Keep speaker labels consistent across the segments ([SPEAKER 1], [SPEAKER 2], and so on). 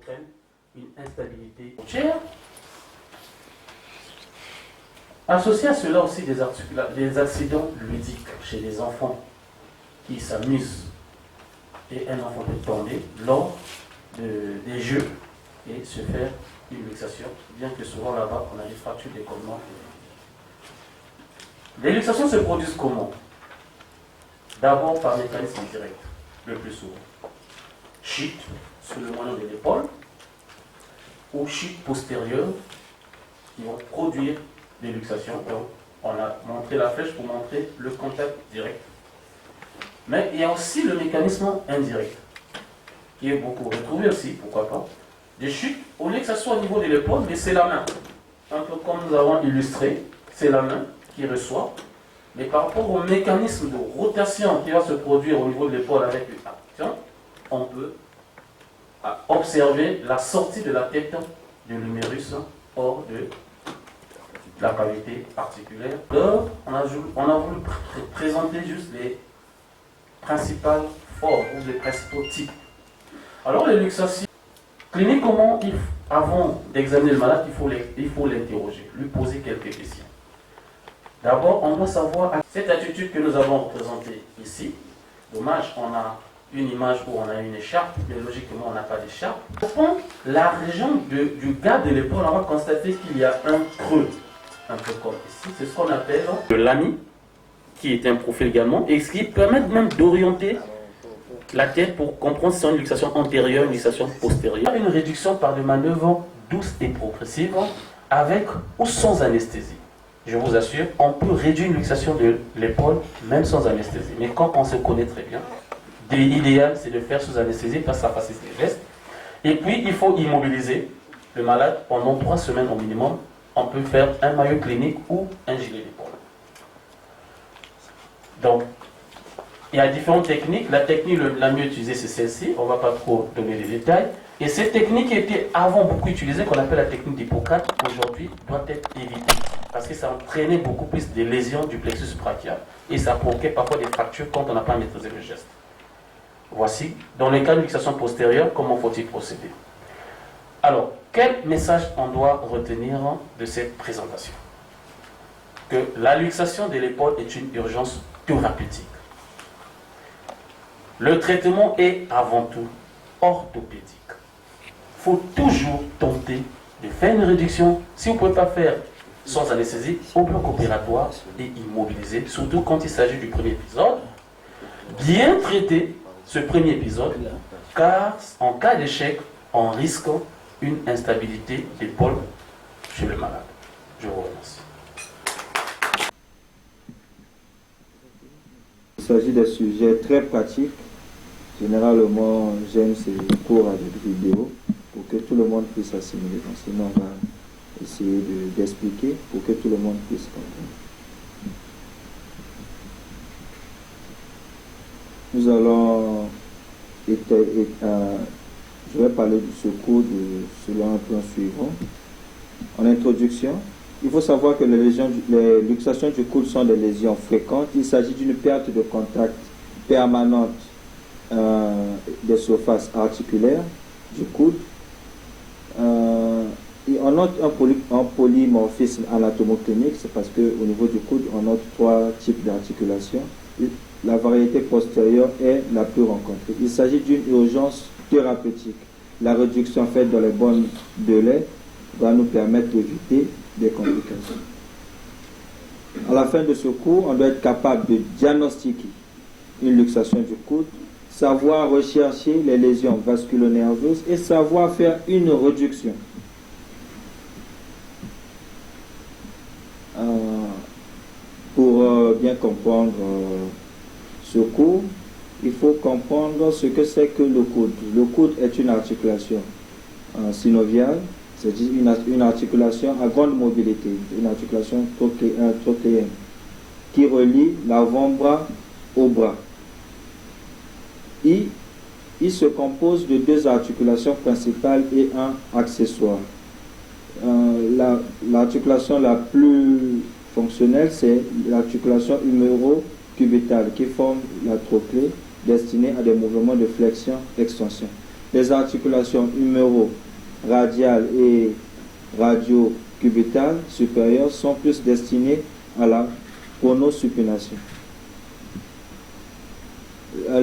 [SPEAKER 1] entraîne une instabilité routière. Associé à cela aussi des accidents ludiques chez les enfants qui s'amusent et un enfant peut tomber lors des jeux et se faire une luxation, bien que souvent là-bas on a des fractures d'écollement. Les luxations se produisent comment? D'abord par mécanisme direct, le plus souvent. Chute sur le moyen de l'épaule ou chute postérieure qui vont produire des luxations. Donc, on a montré la flèche pour montrer le contact direct. Mais il y a aussi le mécanisme indirect, qui est beaucoup retrouvé aussi, pourquoi pas. Des chutes, au lieu que ça soit au niveau de l'épaule, mais c'est la main. Un peu comme nous avons illustré, c'est la main qui reçoit. Mais par rapport au mécanisme de rotation qui va se produire au niveau de l'épaule avec une action, on peut observer la sortie de la tête de l'humérus hors de la cavité articulaire. Alors, on a voulu présenter juste les principales formes ou les principaux types. Alors, les luxations cliniquement, avant d'examiner le malade, il faut l'interroger, lui poser quelques questions. D'abord, on doit savoir cette attitude que nous avons représentée ici. Dommage, on a une image où on a une écharpe, mais logiquement, on n'a pas d'écharpe. Au fond, la région du gars de l'épaule, on va constater qu'il y a un creux, un peu comme ici. C'est ce qu'on appelle le lami, qui est un profil également, et ce qui permet même d'orienter la tête pour comprendre si c'est une luxation antérieure, une luxation postérieure. Une réduction par des manœuvres douces et progressives, avec ou sans anesthésie. Je vous assure, on peut réduire une luxation de l'épaule même sans anesthésie. Mais quand on se connaît très bien, l'idéal c'est de faire sous anesthésie parce que ça facilite les gestes. Et puis il faut immobiliser le malade pendant 3 semaines au minimum. On peut faire un maillot clinique ou un gilet d'épaule. Donc, il y a différentes techniques. La technique la mieux utilisée c'est celle-ci. On ne va pas trop donner les détails. Et cette technique qui était avant beaucoup utilisée, qu'on appelle la technique d'Hippocrate, aujourd'hui doit être évitée. Parce que ça entraînait beaucoup plus des lésions du plexus brachial. Et ça provoquait parfois des fractures quand on n'a pas maîtrisé le geste. Voici, dans les cas de luxation postérieure, comment faut-il procéder? Alors, quel message on doit retenir de cette présentation? Que la luxation de l'épaule est une urgence thérapeutique. Le traitement est avant tout orthopédique. Il faut toujours tenter de faire une réduction. Si vous ne pouvez pas faire sans anesthésie, au bloc opératoire et immobilisé, surtout quand il s'agit du premier épisode, bien traiter ce premier épisode, car en cas d'échec, on risque une instabilité d'épaule chez le malade. Je vous remercie.
[SPEAKER 2] Il s'agit de sujets très pratiques. Généralement, j'aime ces cours avec vidéo pour que tout le monde puisse assimiler. Donc, sinon, on va essayer d'expliquer pour que tout le monde puisse comprendre. Nous allons, je vais parler du secours selon un plan suivant. En introduction, il faut savoir que les luxations du coude sont des lésions fréquentes. Il s'agit d'une perte de contact permanente des surfaces articulaires du coude. Et on note un polymorphisme anatomoclinique, c'est parce qu'au niveau du coude, on note 3 types d'articulations. La variété postérieure est la plus rencontrée. Il s'agit d'une urgence thérapeutique. La réduction faite dans les bonnes de lait va nous permettre d'éviter des complications. À la fin de ce cours, on doit être capable de diagnostiquer une luxation du coude, savoir rechercher les lésions vasculo-nerveuses et savoir faire une réduction. Pour bien comprendre ce cours, il faut comprendre ce que c'est que le coude. Le coude est une articulation synoviale, c'est-à-dire une articulation à grande mobilité, une articulation trochéenne qui relie l'avant-bras au bras. Il se compose de 2 articulations principales et un accessoire. L'articulation la plus fonctionnelle, c'est l'articulation huméro-cubitale qui forme la trochlée destinée à des mouvements de flexion-extension. Les articulations huméro-radiales et radio-cubitales supérieures sont plus destinées à la pronosupination.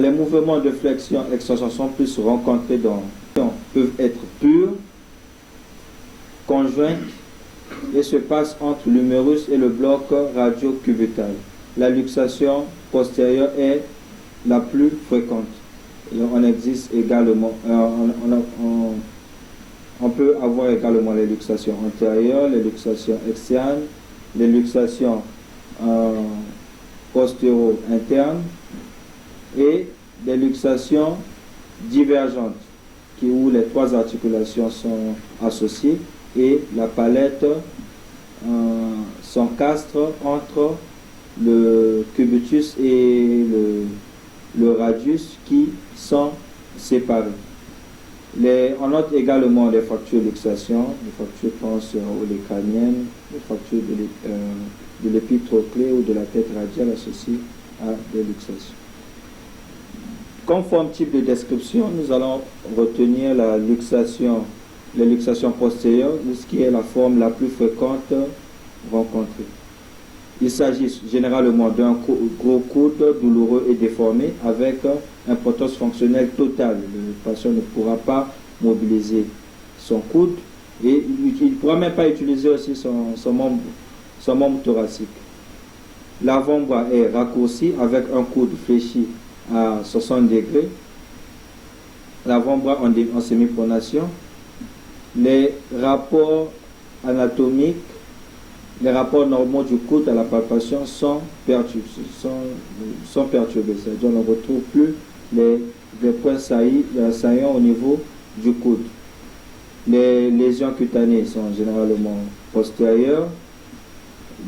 [SPEAKER 2] Les mouvements de flexion-extension sont plus rencontrés peuvent être purs, conjoints et se passent entre l'humérus et le bloc radio-cubital. La luxation postérieure est la plus fréquente. On existe également, on peut avoir également les luxations antérieures, les luxations externes, les luxations postéro-internes et des luxations divergentes où les trois articulations sont associées et la palette s'encastre entre le cubitus et le radius qui sont séparés. On note également les fractures luxation, les fractures transolécraniennes, les fractures de l'épitroclé ou de la tête radiale associées à des luxations. Conforme type de description, nous allons retenir les luxations postérieures, ce qui est la forme la plus fréquente rencontrée. Il s'agit généralement d'un gros coude douloureux et déformé avec impotence fonctionnelle totale. Le patient ne pourra pas mobiliser son coude et il ne pourra même pas utiliser aussi son membre thoracique. L'avant-bras est raccourci avec un coude fléchi à 60 degrés. L'avant-bras en semi-pronation. Les rapports anatomiques, les rapports normaux du coude à la palpation sont perturbés. C'est-à-dire on ne retrouve plus les points saillants au niveau du coude. Les lésions cutanées sont généralement postérieures,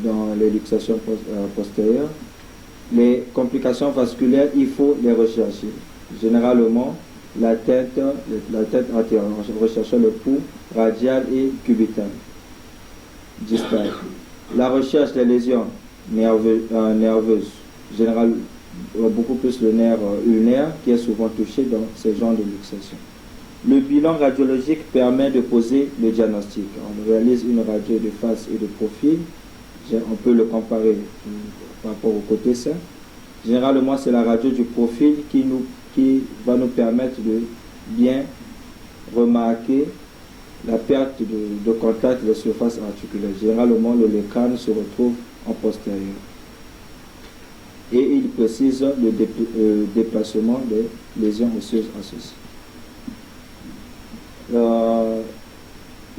[SPEAKER 2] dans les luxations postérieures. Les complications vasculaires, il faut les rechercher. Généralement, la tête antérieure, recherchant le pouls radial et cubital, distal. La recherche des lésions nerveuses, généralement beaucoup plus le nerf ulnaire qui est souvent touché dans ces genres de luxation. Le bilan radiologique permet de poser le diagnostic. On réalise une radio de face et de profil. On peut le comparer par rapport au côté sain. Généralement, c'est la radio du profil qui va nous permettre de bien remarquer la perte de contact des surfaces articulaires. Généralement, le crâne se retrouve en postérieur. Et il précise le déplacement des lésions osseuses associées.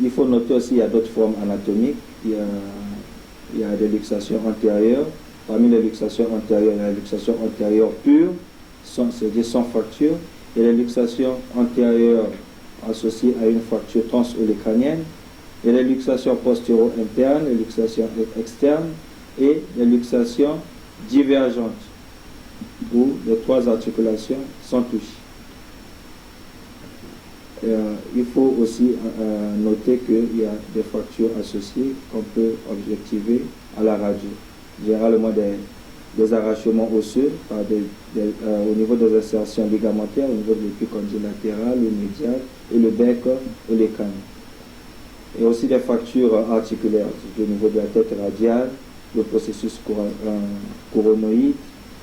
[SPEAKER 2] Il faut noter aussi qu'il y a d'autres formes anatomiques. Il y a des luxations antérieures. Parmi les luxations antérieures, il y a la luxation antérieure pure, c'est-à-dire sans fracture, et les luxations antérieures associées à une fracture transolécranienne, et les luxations postéro-internes, les luxations externes, et les luxations divergentes, où les trois articulations sont touchées. Il faut aussi noter qu'il y a des fractures associées qu'on peut objectiver à la radio. Généralement des arrachements osseux au niveau des insertions ligamentaires, au niveau de l'épicondyle latéral, le médial et le bec et les cannes. Et aussi des fractures articulaires au niveau de la tête radiale, le processus coronoïde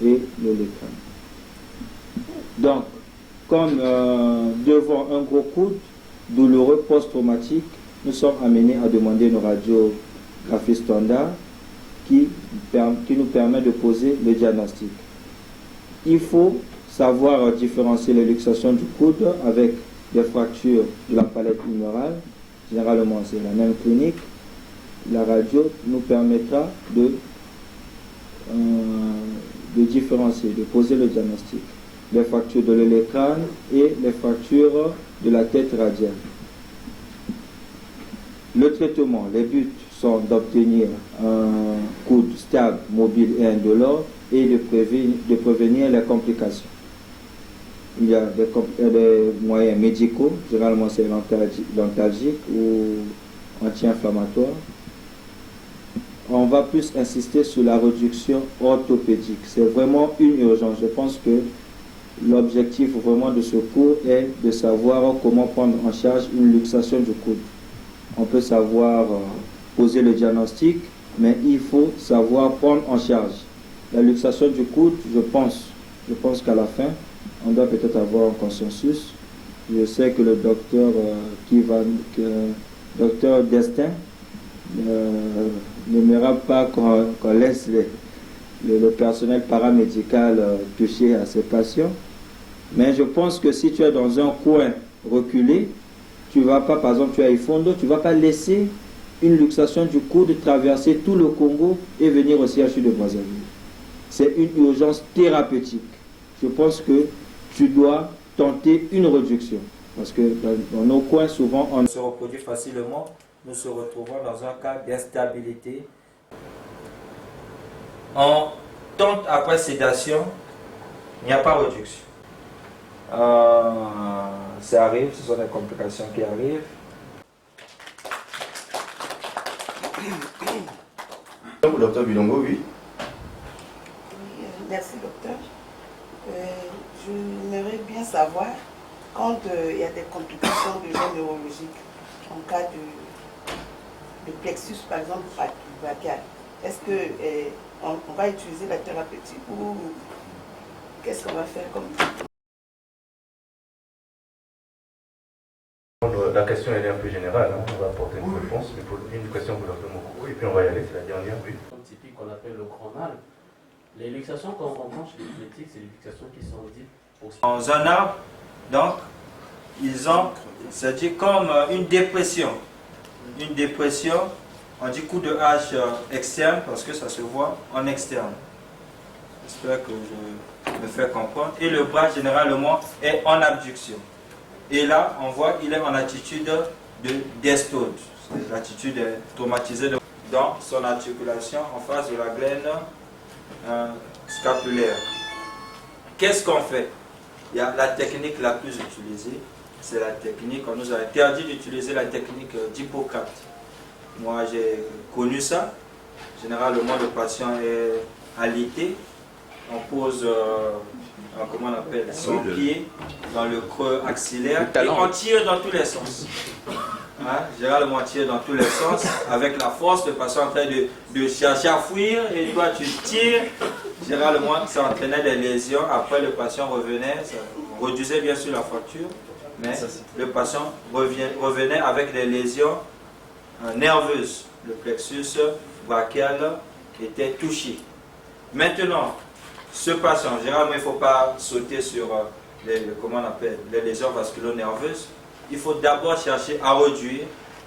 [SPEAKER 2] et le lécane. Donc, comme devant un gros coude douloureux post-traumatique, nous sommes amenés à demander une radiographie standard qui nous permet de poser le diagnostic. Il faut savoir différencier les luxations du coude avec des fractures de la palette humérale. Généralement, c'est la même clinique. La radio nous permettra de différencier, de poser le diagnostic. Les fractures de l'élève-crâne et les fractures de la tête radiale. Le traitement, les buts sont d'obtenir un coude stable, mobile et indolore et de prévenir les complications. Il y a des moyens médicaux, généralement c'est l'antalgique ou anti-inflammatoire. On va plus insister sur la réduction orthopédique. C'est vraiment une urgence. Je pense que l'objectif vraiment de ce cours est de savoir comment prendre en charge une luxation du coude. On peut savoir poser le diagnostic, mais il faut savoir prendre en charge. La luxation du coude, je pense qu'à la fin, on doit peut-être avoir un consensus. Je sais que le docteur docteur Destin n'aimera pas qu'on laisse le personnel paramédical toucher à ces patients. Mais je pense que si tu es dans un coin reculé, tu ne vas pas, par exemple, tu es à Ifondo, tu ne vas pas laisser une luxation du coude traverser tout le Congo et venir au CHU de Brazzaville. C'est une urgence thérapeutique. Je pense que tu dois tenter une réduction. Parce que dans nos coins, souvent, on se reproduit facilement. Nous se retrouvons dans un cas d'instabilité. On tente après sédation, il n'y a pas de réduction. Ça arrive, ce sont des complications qui arrivent.
[SPEAKER 3] Docteur Bilongo, oui.
[SPEAKER 4] Merci, docteur. J'aimerais bien savoir, quand il y a des complications de genre neurologique, en cas de plexus, par exemple, brachial, est-ce qu'on va utiliser la thérapeutique ou qu'est-ce qu'on va faire comme
[SPEAKER 3] La question elle est un peu générale, hein. On va apporter une réponse, mais pour une question pour Dr Mokoko, et puis on va y aller, c'est la dernière, oui.
[SPEAKER 1] Typique qu'on appelle le chronal. Les luxations qu'on rencontre chez les diabétiques, c'est les luxations qui sont dites
[SPEAKER 2] dans un arbre, donc, ils ont, c'est-à-dire comme une dépression. Une dépression, on dit coup de hache externe parce que ça se voit en externe. J'espère que je me fais comprendre. Et le bras, généralement, est en abduction. Et là, on voit qu'il est en attitude de diastole. L'attitude est traumatisée dans son articulation en face de la glène scapulaire. Qu'est-ce qu'on fait? Il y a la technique la plus utilisée, c'est la technique, on nous a interdit d'utiliser la technique d'Hippocrate. Moi j'ai connu ça. Généralement le patient est alité, on pose comment on appelle, son pied dans le creux axillaire et on tire dans tous les sens. Hein? Généralement on tire dans tous les sens avec la force, le patient est en train de chercher à fuir et toi tu tires. Généralement ça entraînait des lésions, après le patient revenait, ça réduisait bien sûr la fracture, mais le patient revenait avec des lésions nerveuses. Le plexus brachial était touché. Maintenant, ce patient, généralement il ne faut pas sauter sur comment on appelle, les lésions vasculo-nerveuses. Il faut d'abord chercher à réduire.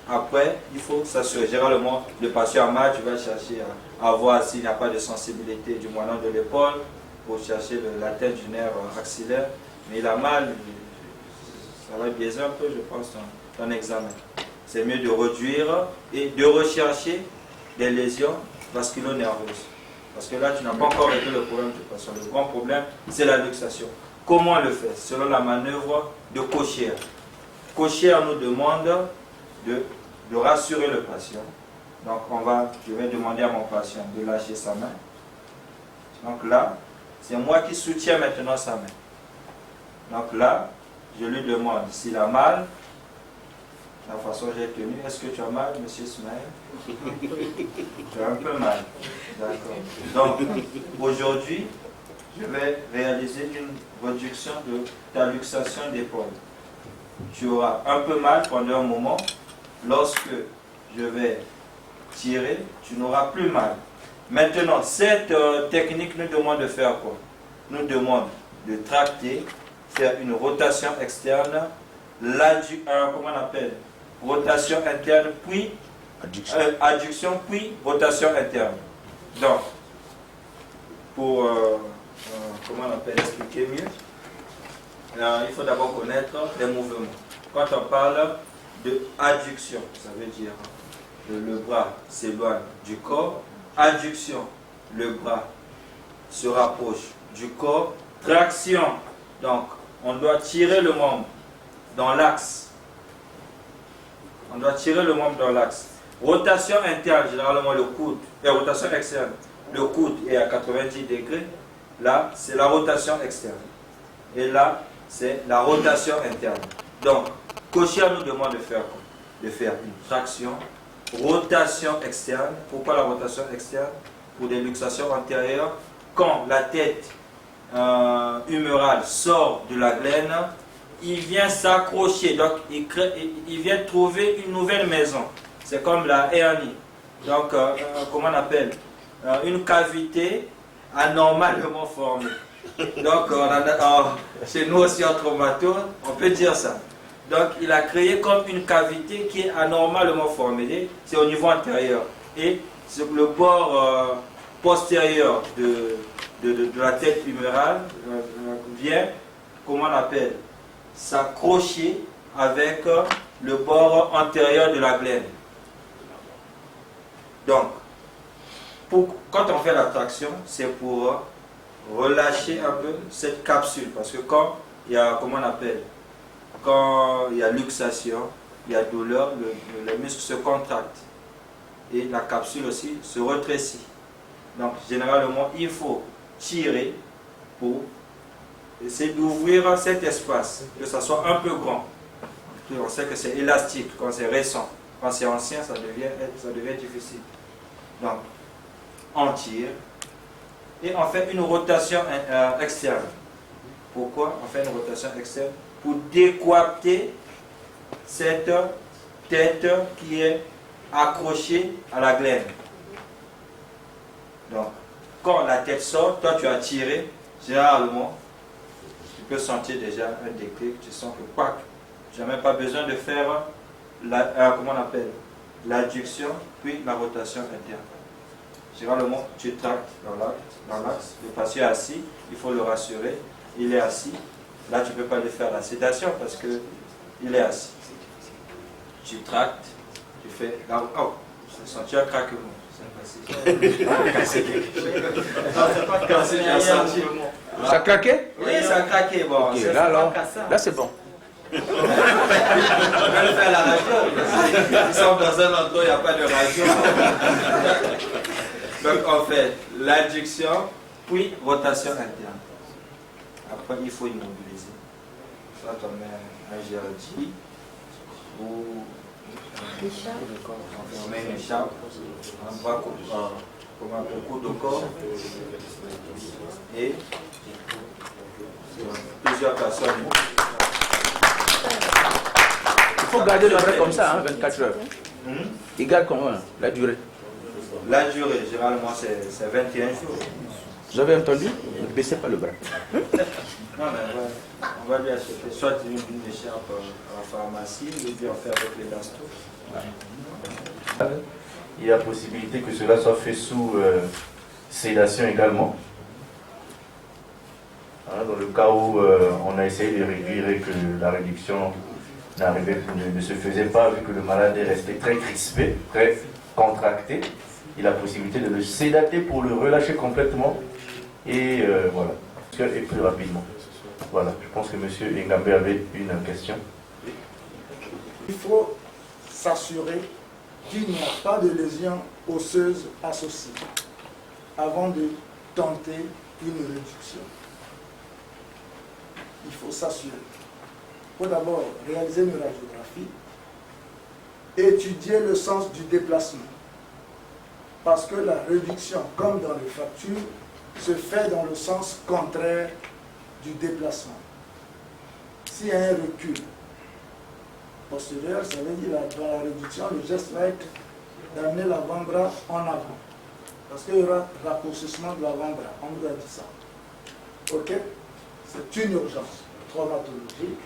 [SPEAKER 2] Après, il faut s'assurer. Généralement, le patient a mal, tu vas chercher à voir s'il n'y a pas de sensibilité du moellon de l'épaule pour chercher la tête du nerf axillaire. Mais il a mal, ça va biaiser un peu, je pense, ton examen. C'est mieux de réduire et de rechercher des lésions vasculo-nerveuses. Parce que là, tu n'as pas encore réglé le problème du patient. Le grand problème, c'est la luxation. Comment on le fait? Selon la manœuvre de Kocher. Kocher nous demande de rassurer le patient. Donc je vais demander à mon patient de lâcher sa main. Donc là, c'est moi qui soutiens maintenant sa main. Donc là, je lui demande s'il a mal. La façon dont j'ai tenu, est-ce que tu as mal, monsieur Ismaël? Tu as un peu mal. D'accord. Donc, aujourd'hui, je vais réaliser une réduction de ta luxation d'épaule. Tu auras un peu mal pendant un moment. Lorsque je vais tirer, tu n'auras plus mal. Maintenant, cette technique nous demande de faire quoi? Nous demande de tracter, faire une rotation externe, comment on appelle? Rotation interne, puis adduction, puis rotation interne. Donc, pour comment on appelle, expliquer mieux, il faut d'abord connaître les mouvements. Quand on parle de adduction, ça veut dire le bras s'éloigne du corps. Adduction, le bras se rapproche du corps. Traction, donc on doit tirer le membre dans l'axe. On doit tirer le membre dans l'axe. Rotation interne, généralement le coude, et rotation externe, le coude est à 90 degrés. Là, c'est la rotation externe.
[SPEAKER 5] Et là, c'est la rotation interne. Donc, Kochia nous demande de faire quoi? De faire une traction, rotation externe. Pourquoi la rotation externe? Pour des luxations antérieures. Quand la tête humérale sort de la glène, il vient s'accrocher. Donc, il vient trouver une nouvelle maison. C'est comme la hernie. Donc, comment on appelle? Une cavité anormalement formée. Donc, chez nous aussi en traumato, on peut dire ça. Donc, il a créé comme une cavité qui est anormalement formée. C'est au niveau antérieur. Et sur le bord postérieur de la tête humérale vient, comment on appelle, s'accrocher avec le bord antérieur de la glène. Donc, quand on fait la traction, c'est pour relâcher un peu cette capsule. Parce que quand il y a, comment on appelle, quand il y a luxation, il y a douleur, le muscle se contracte. Et la capsule aussi se rétrécit. Donc, généralement, il faut tirer pour essayer d'ouvrir cet espace, que ça soit un peu grand. On sait que c'est élastique quand c'est récent. Quand c'est ancien, ça devient difficile. Donc, on tire et on fait une rotation externe. Pourquoi on fait une rotation externe? Pour décoapter cette tête qui est accrochée à la glène. Donc, quand la tête sort, toi tu as tiré, généralement, tu peux sentir déjà un déclic, tu sens que quac, tu n'as même pas besoin de faire comment on appelle, l'adduction, puis la rotation interne. Généralement, tu tractes dans l'axe, le patient est assis, il faut le rassurer, il est assis. Là, tu ne peux pas lui faire la sédation parce qu'il est assis. Tu tractes, tu fais, là, oh, je sens, tu as craquement.
[SPEAKER 6] Ça craquait?
[SPEAKER 5] Oui, ça a craqué. Bon,
[SPEAKER 6] okay, là c'est bon.
[SPEAKER 5] On va le faire à la radio. Ils sont dans un endroit où il n'y a pas de radio. Donc on fait l'adduction, puis rotation interne. Après, il faut immobiliser. Soit on met un GRD ou on met une écharpe, un bras comme un coup de corps et plusieurs personnes.
[SPEAKER 6] Il faut garder le bras comme ça, 24 heures. Il garde combien la durée?
[SPEAKER 5] La durée, généralement, c'est 21 jours.
[SPEAKER 6] Vous avez entendu? Ne baissez pas le bras.
[SPEAKER 5] Non, mais on va lui acheter soit une écharpe en pharmacie, ou bien on fait avec les bastos.
[SPEAKER 3] Il y a possibilité que cela soit fait sous sédation également. Dans le cas où on a essayé de réduire et que la réduction ne se faisait pas, vu que le malade est resté très crispé, très contracté, il a la possibilité de le sédater pour le relâcher complètement et voilà, et plus rapidement. Voilà, je pense que M. Engambe avait une question.
[SPEAKER 7] Il faut s'assurer qu'il n'y a pas de lésion osseuse associée avant de tenter une réduction. Il faut s'assurer. Il faut d'abord réaliser une radiographie, étudier le sens du déplacement. Parce que la réduction, comme dans les fractures, se fait dans le sens contraire du déplacement. S'il y a un recul postérieur, ça veut dire que dans la réduction, le geste va être d'amener l'avant-bras en avant. Parce qu'il y aura raccourcissement de l'avant-bras. On vous a dit ça. Ok? C'est une urgence traumatologique.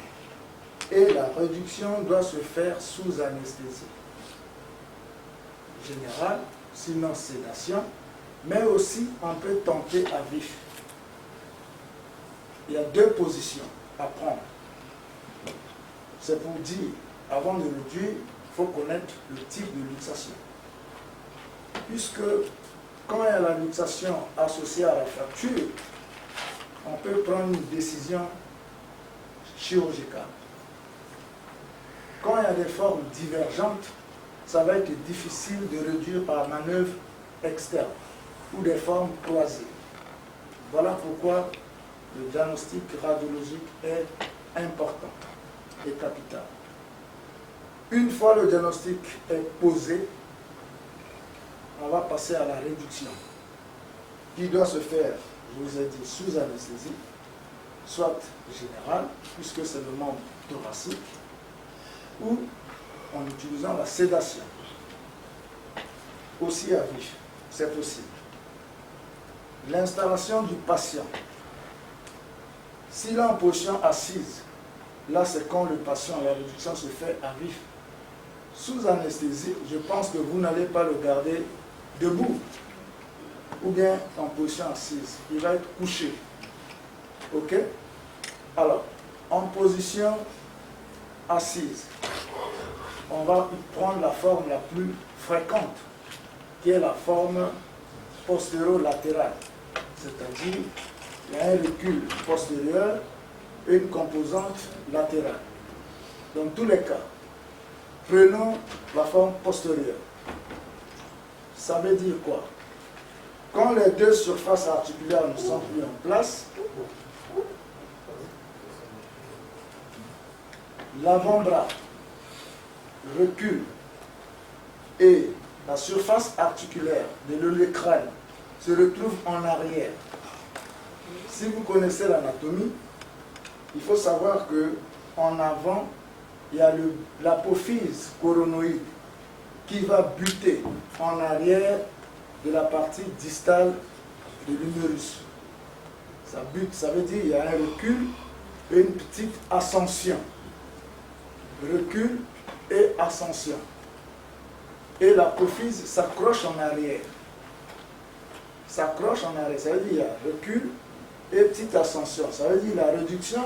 [SPEAKER 7] Et la réduction doit se faire sous anesthésie générale, sinon sédation, mais aussi on peut tenter à vif. Il y a deux positions à prendre. C'est pour dire, avant de réduire, il faut connaître le type de luxation. Puisque quand il y a la luxation associée à la fracture, on peut prendre une décision chirurgicale. Quand il y a des formes divergentes, ça va être difficile de réduire par manœuvre externe ou des formes croisées. Voilà pourquoi le diagnostic radiologique est important et capital. Une fois le diagnostic est posé, on va passer à la réduction, qui doit se faire, je vous ai dit, sous anesthésie, soit générale, puisque c'est le membre thoracique, ou en utilisant la sédation. Aussi à vif, c'est possible. L'installation du patient. S'il est en position assise, là c'est quand le patient, la réduction se fait à vif. Sous anesthésie, je pense que vous n'allez pas le garder debout ou bien en position assise. Il va être couché. Ok? Alors, en position assise, on va prendre la forme la plus fréquente, qui est la forme postéro-latérale. C'est-à-dire, il y a un recul postérieur et une composante latérale. Dans tous les cas, prenons la forme postérieure. Ça veut dire quoi? Quand les deux surfaces articulaires ne sont plus en place, l'avant-bras recule et la surface articulaire de l'olécrâne se retrouve en arrière. Si vous connaissez l'anatomie, il faut savoir que en avant, il y a l'apophyse coronoïde qui va buter en arrière de la partie distale de l'humérus. Ça bute, ça veut dire qu'il y a un recul et une petite ascension. Recul et ascension. Et l'apophyse s'accroche en arrière. S'accroche en arrière, ça veut dire qu'il y a recul et petite ascension. Ça veut dire la réduction,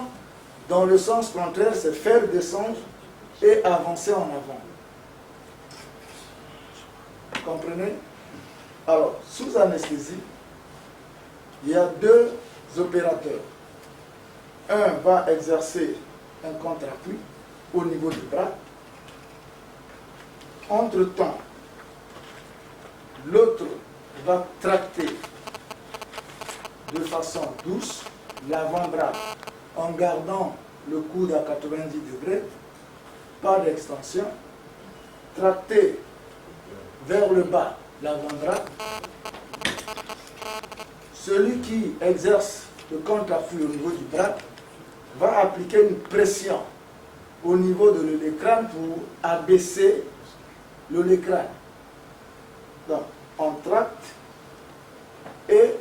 [SPEAKER 7] dans le sens contraire, c'est faire descendre et avancer en avant. Vous comprenez? Alors, sous anesthésie, il y a deux opérateurs. Un va exercer un contre-appui au niveau du bras. Entre-temps, l'autre va tracter de façon douce l'avant-bras en gardant le coude à 90 degrés, pas d'extension, tracter vers le bas l'avant-bras. Celui qui exerce le contre-appui au niveau du bras va appliquer une pression au niveau de l'olécrâne pour abaisser l'olécrâne. Donc, on tracte et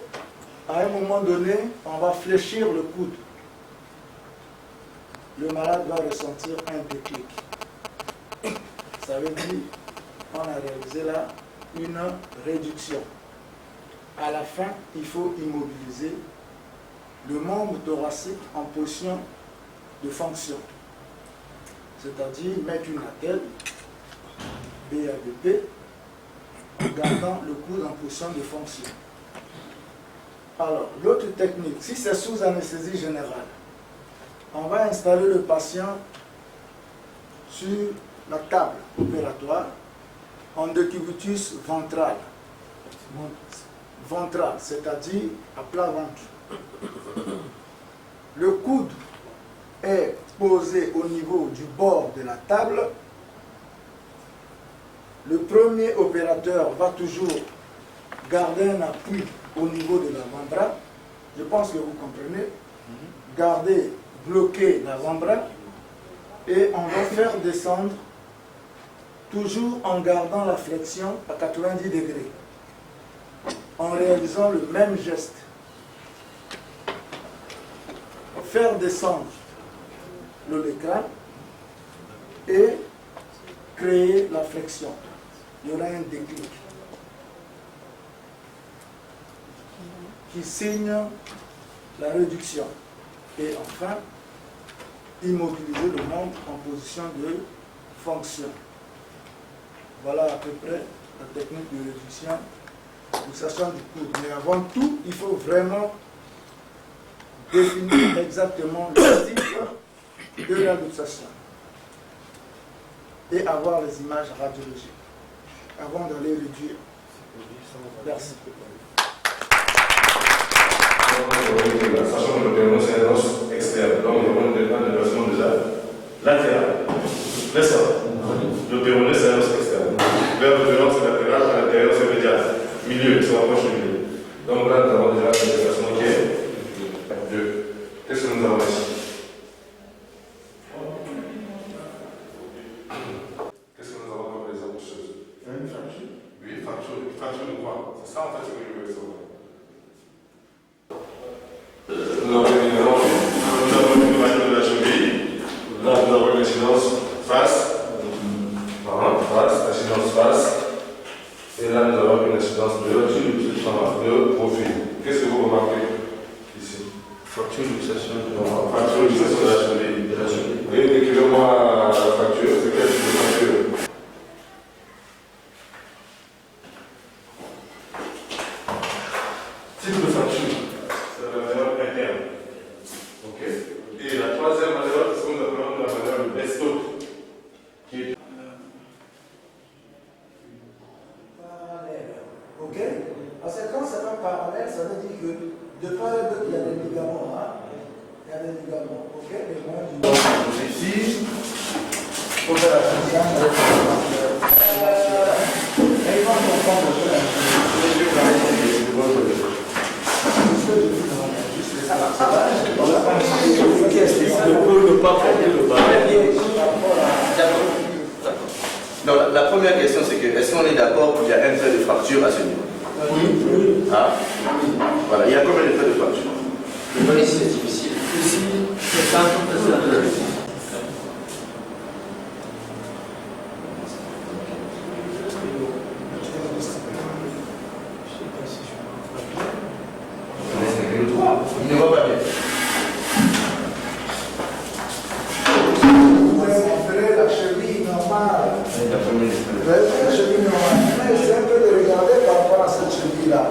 [SPEAKER 7] à un moment donné, on va fléchir le coude. Le malade va ressentir un déclic. Ça veut dire qu'on a réalisé là une réduction. À la fin, il faut immobiliser le membre thoracique en position de fonction. C'est-à-dire mettre une attelle BABP en gardant le coude en position de fonction. Alors, l'autre technique, si c'est sous anesthésie générale, on va installer le patient sur la table opératoire en décubitus ventral. Ventral, c'est-à-dire à plat ventre. Le coude est posé au niveau du bord de la table. Le premier opérateur va toujours garder un appui au niveau de l'avant-bras. Je pense que vous comprenez. Garder, bloquer l'avant-bras et on va faire descendre toujours en gardant la flexion à 90 degrés, en réalisant le même geste. Faire descendre l'olécrâne et créer la flexion. Il y aura un déclic qui signe la réduction. Et enfin, immobiliser le membre en position de fonction. Voilà à peu près la technique de réduction, luxation du coude. Mais avant tout, il faut vraiment définir exactement le type de la luxation et avoir les images radiologiques avant d'aller réduire. Merci.
[SPEAKER 8] Sachant que le paiement c'est un os externe, donc nous avons un déplacement déjà latéral. N'est-ce pas? Le péroné c'est un os externe. Vers le devant c'est latéral, à l'intérieur c'est médial. Milieu, c'est rapproche du milieu. Donc là nous avons déjà un déplacement qui est 2. Qu'est-ce que nous avons ici? Qu'est-ce que nous avons comme exemple de choses? Une fracture. Oui, fracture. Fracture de quoi? C'est ça en fait ce que je veux savoir. Nous avons une image de la cheville. Là, nous avons une incidence face. Face, incidence face. Et là, nous avons une incidence de profil. Qu'est-ce que vous remarquez ici?
[SPEAKER 6] Fracture, luxation.
[SPEAKER 8] Fracture, luxation de la cheville. Oui, décrivez-moi la fracture. C'est quel type de fracture? Type de fracture. C'est la valeur interne. Ok. Et la troisième valeur, c'est ce que nous appelons la valeur de Bestot. Qui est...
[SPEAKER 7] Parallèle. Ok? Parce que quand c'est pas parallèle, ça veut dire que de part et d'autre, il y a des ligaments. Hein? Il y a des ligaments. Ok? Mais moi, je
[SPEAKER 8] Ici,
[SPEAKER 7] il faut faire la confiance. Et ils vont comprendre le jeu.
[SPEAKER 6] Non, la première question c'est que est-ce qu'on est d'accord qu'il y a un trait de fracture à ce niveau?
[SPEAKER 7] Oui.
[SPEAKER 6] Ah. Voilà, il y a combien de traits de fracture?
[SPEAKER 9] Ici c'est difficile. Ici, c'est pas un peu
[SPEAKER 6] Il ne voit pas bien.
[SPEAKER 7] Vous pouvez montrer la cheville normale. La cheville normale. Mais c'est un peu de regarder par rapport à cette cheville-là.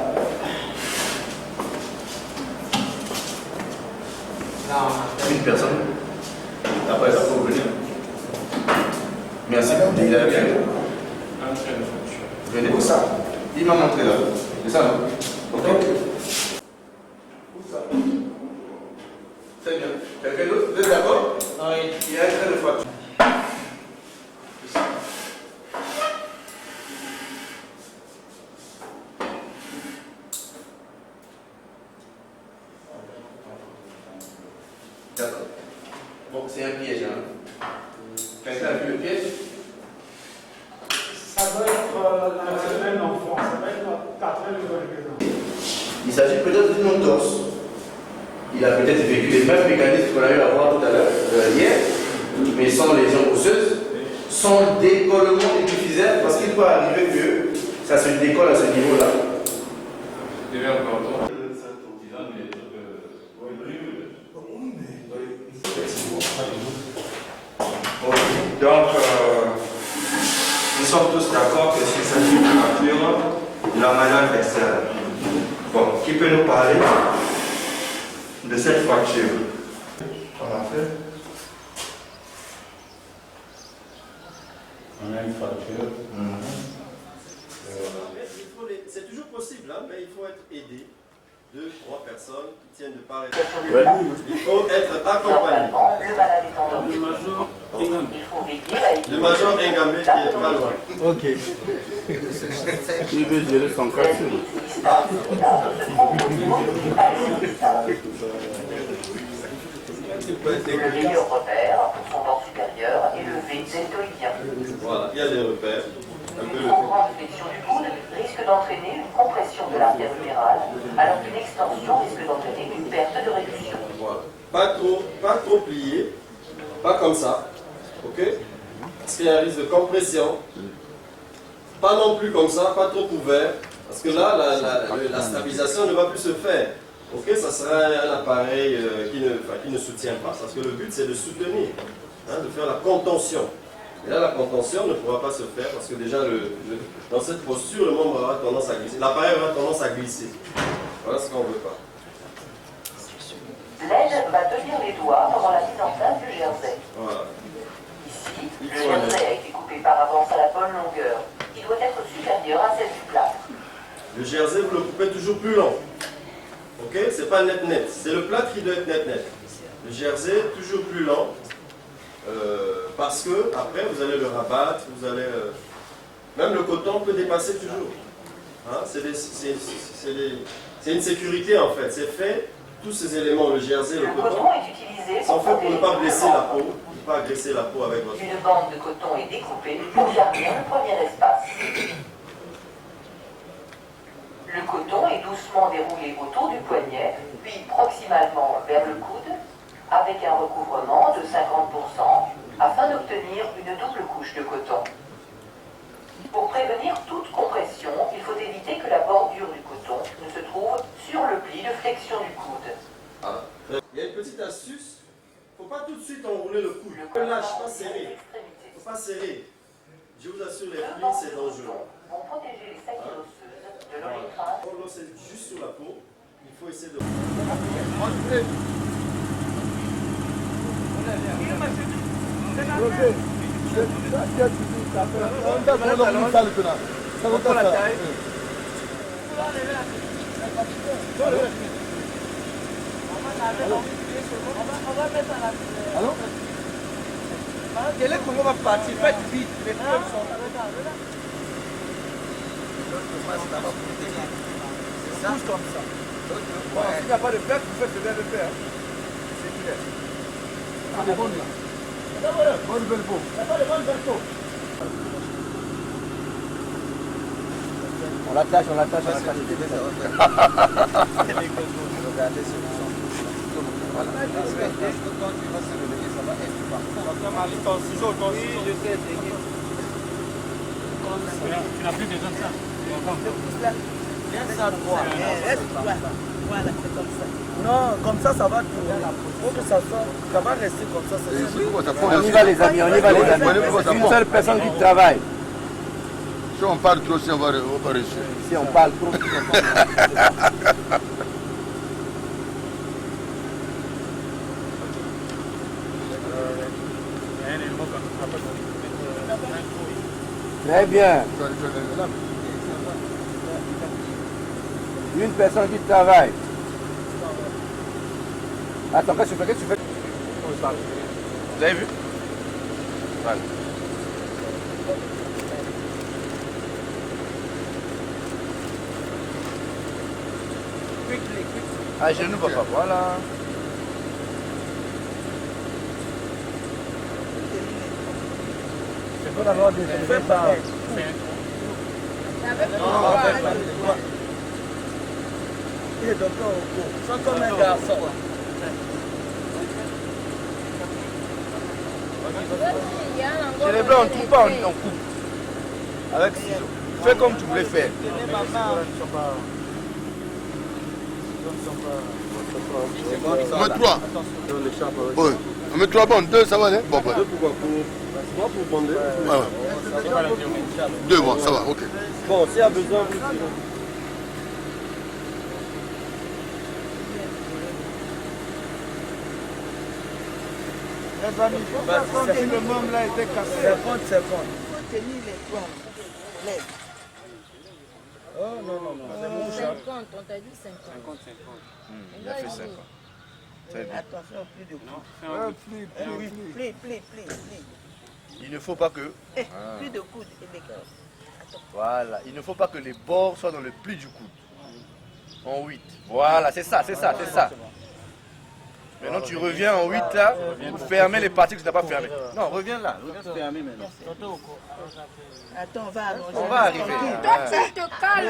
[SPEAKER 6] Une personne. Après, ça peut venir. Merci. Il a bien. Venez.
[SPEAKER 7] Où ça?
[SPEAKER 6] Il m'a montré là. C'est ça, non? Ok.
[SPEAKER 7] Où ça?
[SPEAKER 6] Très bien. Quelqu'un d'autre? Vous êtes d'accord?
[SPEAKER 9] Oui.
[SPEAKER 6] Il y a un trait de fracture. D'accord. Bon, c'est un piège, hein? Quelqu'un a vu le piège?
[SPEAKER 7] Ça doit être un enfant. Ça doit être 4 ans de
[SPEAKER 6] Il s'agit peut-être d'une entorse. Il a peut-être vécu les mêmes mécanismes qu'on a eu à voir tout à l'heure, hier, mais sans lésion osseuse, sans décollement épiphysaire, parce qu'il peut arriver que ça se décolle à ce niveau-là.
[SPEAKER 5] Donc, nous sommes tous d'accord que s'il s'agit de fracture de la manuelle externe. Bon, qui peut nous parler de cette fracture?
[SPEAKER 3] On a fait.
[SPEAKER 1] On a une fracture.
[SPEAKER 10] C'est toujours possible, hein, mais il faut être aidé. 2, 3 personnes qui tiennent de part et
[SPEAKER 6] Ouais.
[SPEAKER 10] il faut être accompagné.
[SPEAKER 11] Le malade est endormi.
[SPEAKER 1] Le major
[SPEAKER 11] Il faut veiller à
[SPEAKER 10] Le major Engamé qui est pas loin.
[SPEAKER 6] Ok. Il veut gérer son cas.
[SPEAKER 11] Le meilleur repère pour son dent supérieur est le V deltoïdien.
[SPEAKER 10] Voilà, il y a des repères. Un peu
[SPEAKER 11] Une
[SPEAKER 10] le
[SPEAKER 11] trop grande flexion du coude risque d'entraîner une compression de l'artère lumérale, alors qu'une extension risque d'entraîner une perte de réduction.
[SPEAKER 10] voilà. Pas trop plié, pas comme ça. Ok? Parce qu'il y a un risque de compression. Pas non plus comme ça, pas trop ouvert. Parce que là, la stabilisation ne va plus se faire. Ok, ça sera un appareil qui ne soutient pas. Parce que le but, c'est de soutenir, hein, de faire la contention. Et là, la contention ne pourra pas se faire parce que déjà, dans cette posture, le membre aura tendance à glisser. L'appareil aura tendance à glisser. Voilà ce qu'on ne veut pas.
[SPEAKER 11] L'aide va tenir les doigts pendant la mise en place du jersey.
[SPEAKER 10] Voilà.
[SPEAKER 11] Ici, le jersey a été coupé par avance à la bonne longueur, qui doit être supérieure à celle du plâtre.
[SPEAKER 10] Le jersey, vous le coupez toujours plus long. Ok, c'est pas net-net. C'est le plâtre qui doit être net-net. Le jersey, toujours plus lent. Parce que après, vous allez le rabattre, vous allez... même le coton peut dépasser toujours. Hein, c'est une sécurité en fait. C'est fait, tous ces éléments, le jersey, le coton, sont faits pour ne pas blesser la peau, ne pas agresser la peau avec votre...
[SPEAKER 11] Une bande de coton est découpée pour garnir le premier espace. Le coton est doucement déroulé autour du poignet, puis proximalement vers le coude, avec un recouvrement de 50%, afin d'obtenir une double couche de coton. Pour prévenir toute compression, il faut éviter que la bordure du coton ne se trouve sur le pli de flexion du coude.
[SPEAKER 10] Voilà. Il y a une petite astuce, il ne faut pas tout de suite enrouler le coude. Ne lâche pas serrer. Il ne faut pas serrer. Je vous assure, les plis, c'est dangereux.
[SPEAKER 11] Vont protéger les sacs osseuses de l'olégraphe.
[SPEAKER 10] Quand l'os est juste sur la peau, il faut essayer de...
[SPEAKER 12] Quel est comment on va partir? Faites vite, les femmes sont là. Ça pousse comme ça. Bon, s'il n'y a pas de perte, vous faites bien le faire. C'est clair. Ah, les bonnes là. Bonne belle peau. Il n'y a pas de bonne belle peau. On l'attache, on l'attache, on l'attache. Regardez ce qu'ils sont. Voilà. Quand tu vas se réveiller, ça va être parfait. Ton ciseau, ton ciseau. Oui, je sais, tu n'as plus besoin de ça. Viens ça droit. Voilà, c'est comme ça. Non, comme ça va tourner. Il faut que ça soit. Ça va rester comme ça.
[SPEAKER 13] On y va les amis, on y va les amis. C'est une seule personne qui travaille.
[SPEAKER 14] Si on parle trop, si on va réussir.
[SPEAKER 13] Si on parle trop, si on parle. Très bien. Une personne qui travaille. Attends, qu'est-ce que tu fais? Vous avez vu? Voilà. Ah, je ne vois pas. Voilà. C'est bon d'avoir des effets par...
[SPEAKER 12] Il est donc au cours. C'est comme un garçon.
[SPEAKER 13] Chez les blancs, on ne coupe pas, on coupe. Avec ciseaux. Fais comme tu voulais faire.
[SPEAKER 14] On met 3. Oui. On met 3 bandes. 2, ça va, hein? Bon, bon.
[SPEAKER 10] 2 pourquoi? Pour bander.
[SPEAKER 14] Ouais, ouais. 2, bon, ça va, ok.
[SPEAKER 10] Bon, s'il y a besoin, vous dites.
[SPEAKER 12] Les amis, il faut faire comme si le membre là était cassé. 50. Il faut tenir les poings. Lève. Oh non, non, non.
[SPEAKER 15] 50, on t'a dit 50.
[SPEAKER 13] 50. Il a fait 50.
[SPEAKER 12] Attention, plus de coude. Plus.
[SPEAKER 13] Il ne faut pas que...
[SPEAKER 12] Plus de coude.
[SPEAKER 13] Voilà. Il ne faut pas que les bords soient dans le pli du coude. En 8. Voilà, c'est ça, c'est ça, c'est ça. Maintenant, tu reviens en 8 là, pour fermer les parties que tu n'as pas fermées. Non, reviens là, reviens fermer maintenant.
[SPEAKER 12] Attends, on va allonger.
[SPEAKER 13] On va arriver.
[SPEAKER 15] Toi, tu te calmes.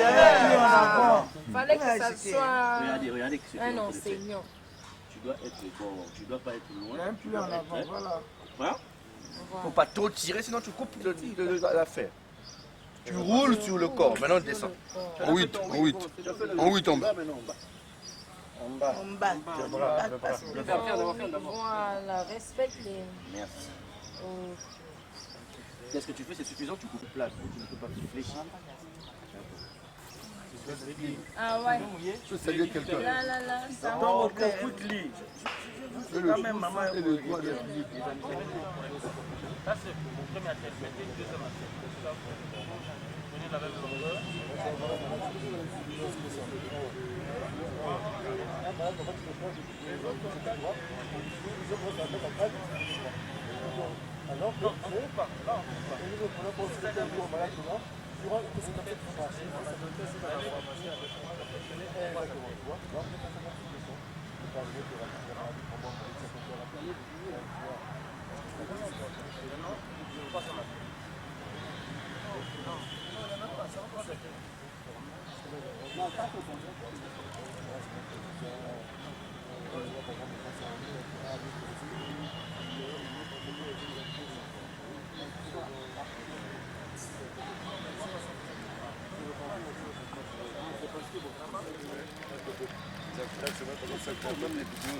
[SPEAKER 15] Il fallait que ça soit
[SPEAKER 1] Regardez
[SPEAKER 15] un enseignant.
[SPEAKER 1] Tu dois être bon, tu dois pas être loin.
[SPEAKER 12] Un plus en avant, voilà.
[SPEAKER 1] Voilà.
[SPEAKER 13] Il ne faut pas trop tirer, sinon tu coupes l'affaire. Tu roules sur le corps, maintenant descends.
[SPEAKER 14] En 8, en 8. En 8 en bas.
[SPEAKER 12] En bas.
[SPEAKER 15] Voilà, respecte les...
[SPEAKER 1] Merci. Qu'est-ce que tu fais? C'est suffisant, tu coupes plat, tu ne peux pas fléchir.
[SPEAKER 15] Ah ouais.
[SPEAKER 14] Je peux saluer quelqu'un.
[SPEAKER 15] Là, ça
[SPEAKER 12] va.
[SPEAKER 14] Et le doigt de plier.
[SPEAKER 1] Ça, c'est mon premier test. Deuxième test. Prenez la même longueur.
[SPEAKER 8] Même les vidéos,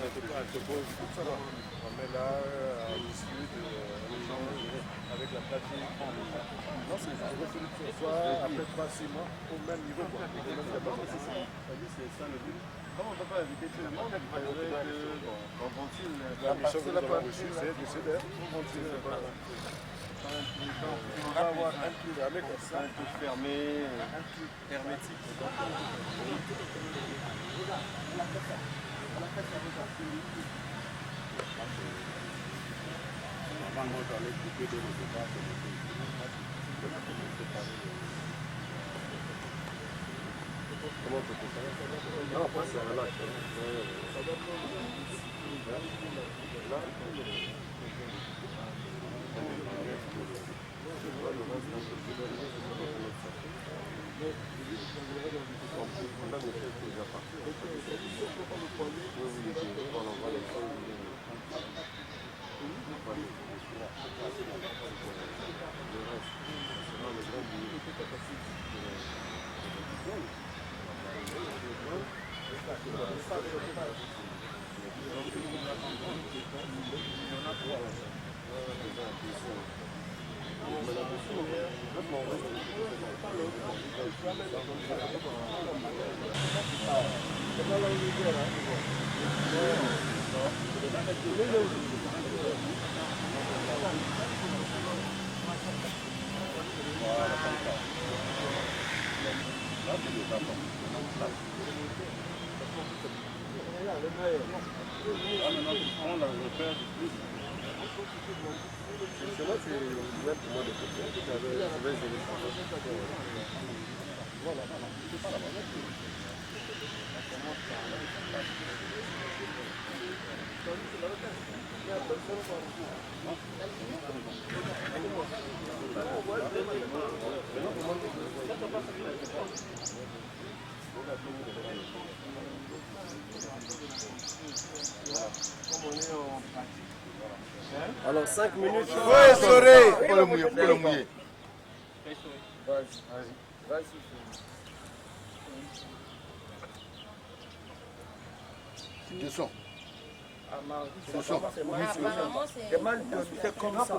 [SPEAKER 8] on met là, à l'issue de l'échange avec la plateforme. Non, c'est soit après 3-6 mois au même niveau. C'est ça le but. Comment on ne peut pas éviter tout le monde? On ventile. La mission que nous avons reçue, c'est de CDR. On ventile. On va avoir un plus fermé comme ça. Un peu fermé, hermétique.
[SPEAKER 10] Alors 5 minutes.
[SPEAKER 14] Ouais, sorry. Faut le mouiller, faut le mouiller.
[SPEAKER 10] Vas-y.
[SPEAKER 14] Descends.
[SPEAKER 12] C'est comme ça.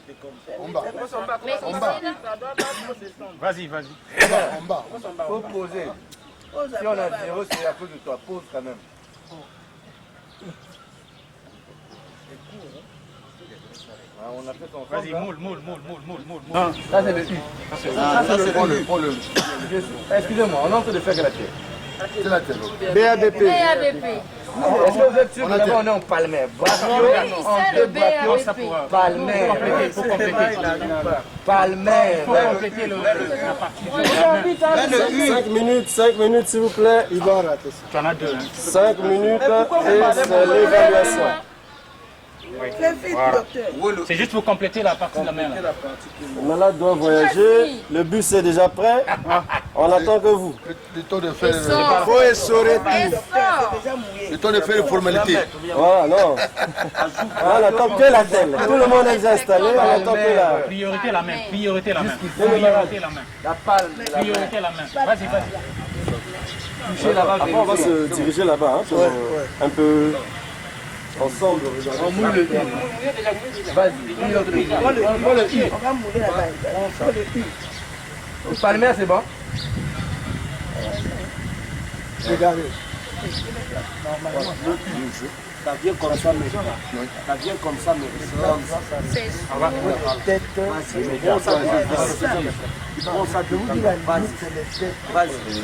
[SPEAKER 14] Descends, en bas.
[SPEAKER 15] En bas.
[SPEAKER 13] Vas-y.
[SPEAKER 14] En bas.
[SPEAKER 13] Faut poser. Si on a 0, c'est à cause de toi. Pose quand même. On a fait son
[SPEAKER 16] Vas-y, moule.
[SPEAKER 13] Ça c'est le U. Ça c'est le U. Excusez-moi, on est en train de faire quelle tête?
[SPEAKER 14] C'est la tête.
[SPEAKER 15] BABP.
[SPEAKER 13] Est-ce que vous êtes sûr que là-bas on est en palmaire?
[SPEAKER 15] Oui, c'est le BABP.
[SPEAKER 13] Palmaire.
[SPEAKER 16] Il faut compléter.
[SPEAKER 13] Palmaire.
[SPEAKER 16] Il faut compléter la partie.
[SPEAKER 10] 5 minutes s'il vous plaît.
[SPEAKER 7] Il va rater ça.
[SPEAKER 16] Tu en as 2.
[SPEAKER 10] 5 minutes et c'est l'évaluation.
[SPEAKER 16] C'est juste pour compléter la partie de la mer.
[SPEAKER 10] Le malade doit voyager. Le bus est déjà prêt. On attend que vous.
[SPEAKER 14] Le temps de faire.
[SPEAKER 7] Faut essorer tout.
[SPEAKER 14] Le temps de faire les formalités.
[SPEAKER 10] Voilà, non. On attend que la telle. Tout le monde est installé. On attend que la.
[SPEAKER 16] Priorité la main. Priorité la main.
[SPEAKER 13] La palme.
[SPEAKER 16] Priorité la main. Vas-y.
[SPEAKER 10] Toucher là-bas. Après, on va se diriger là-bas. Un peu. Ensemble,
[SPEAKER 13] on moule le U. Vas-y, on le U.
[SPEAKER 4] On va mouler là-bas.
[SPEAKER 13] Le palmaire, c'est bon?
[SPEAKER 7] Regardez.
[SPEAKER 14] Normalement,
[SPEAKER 12] Ça vient comme ça, mais ça vient comme ça, mais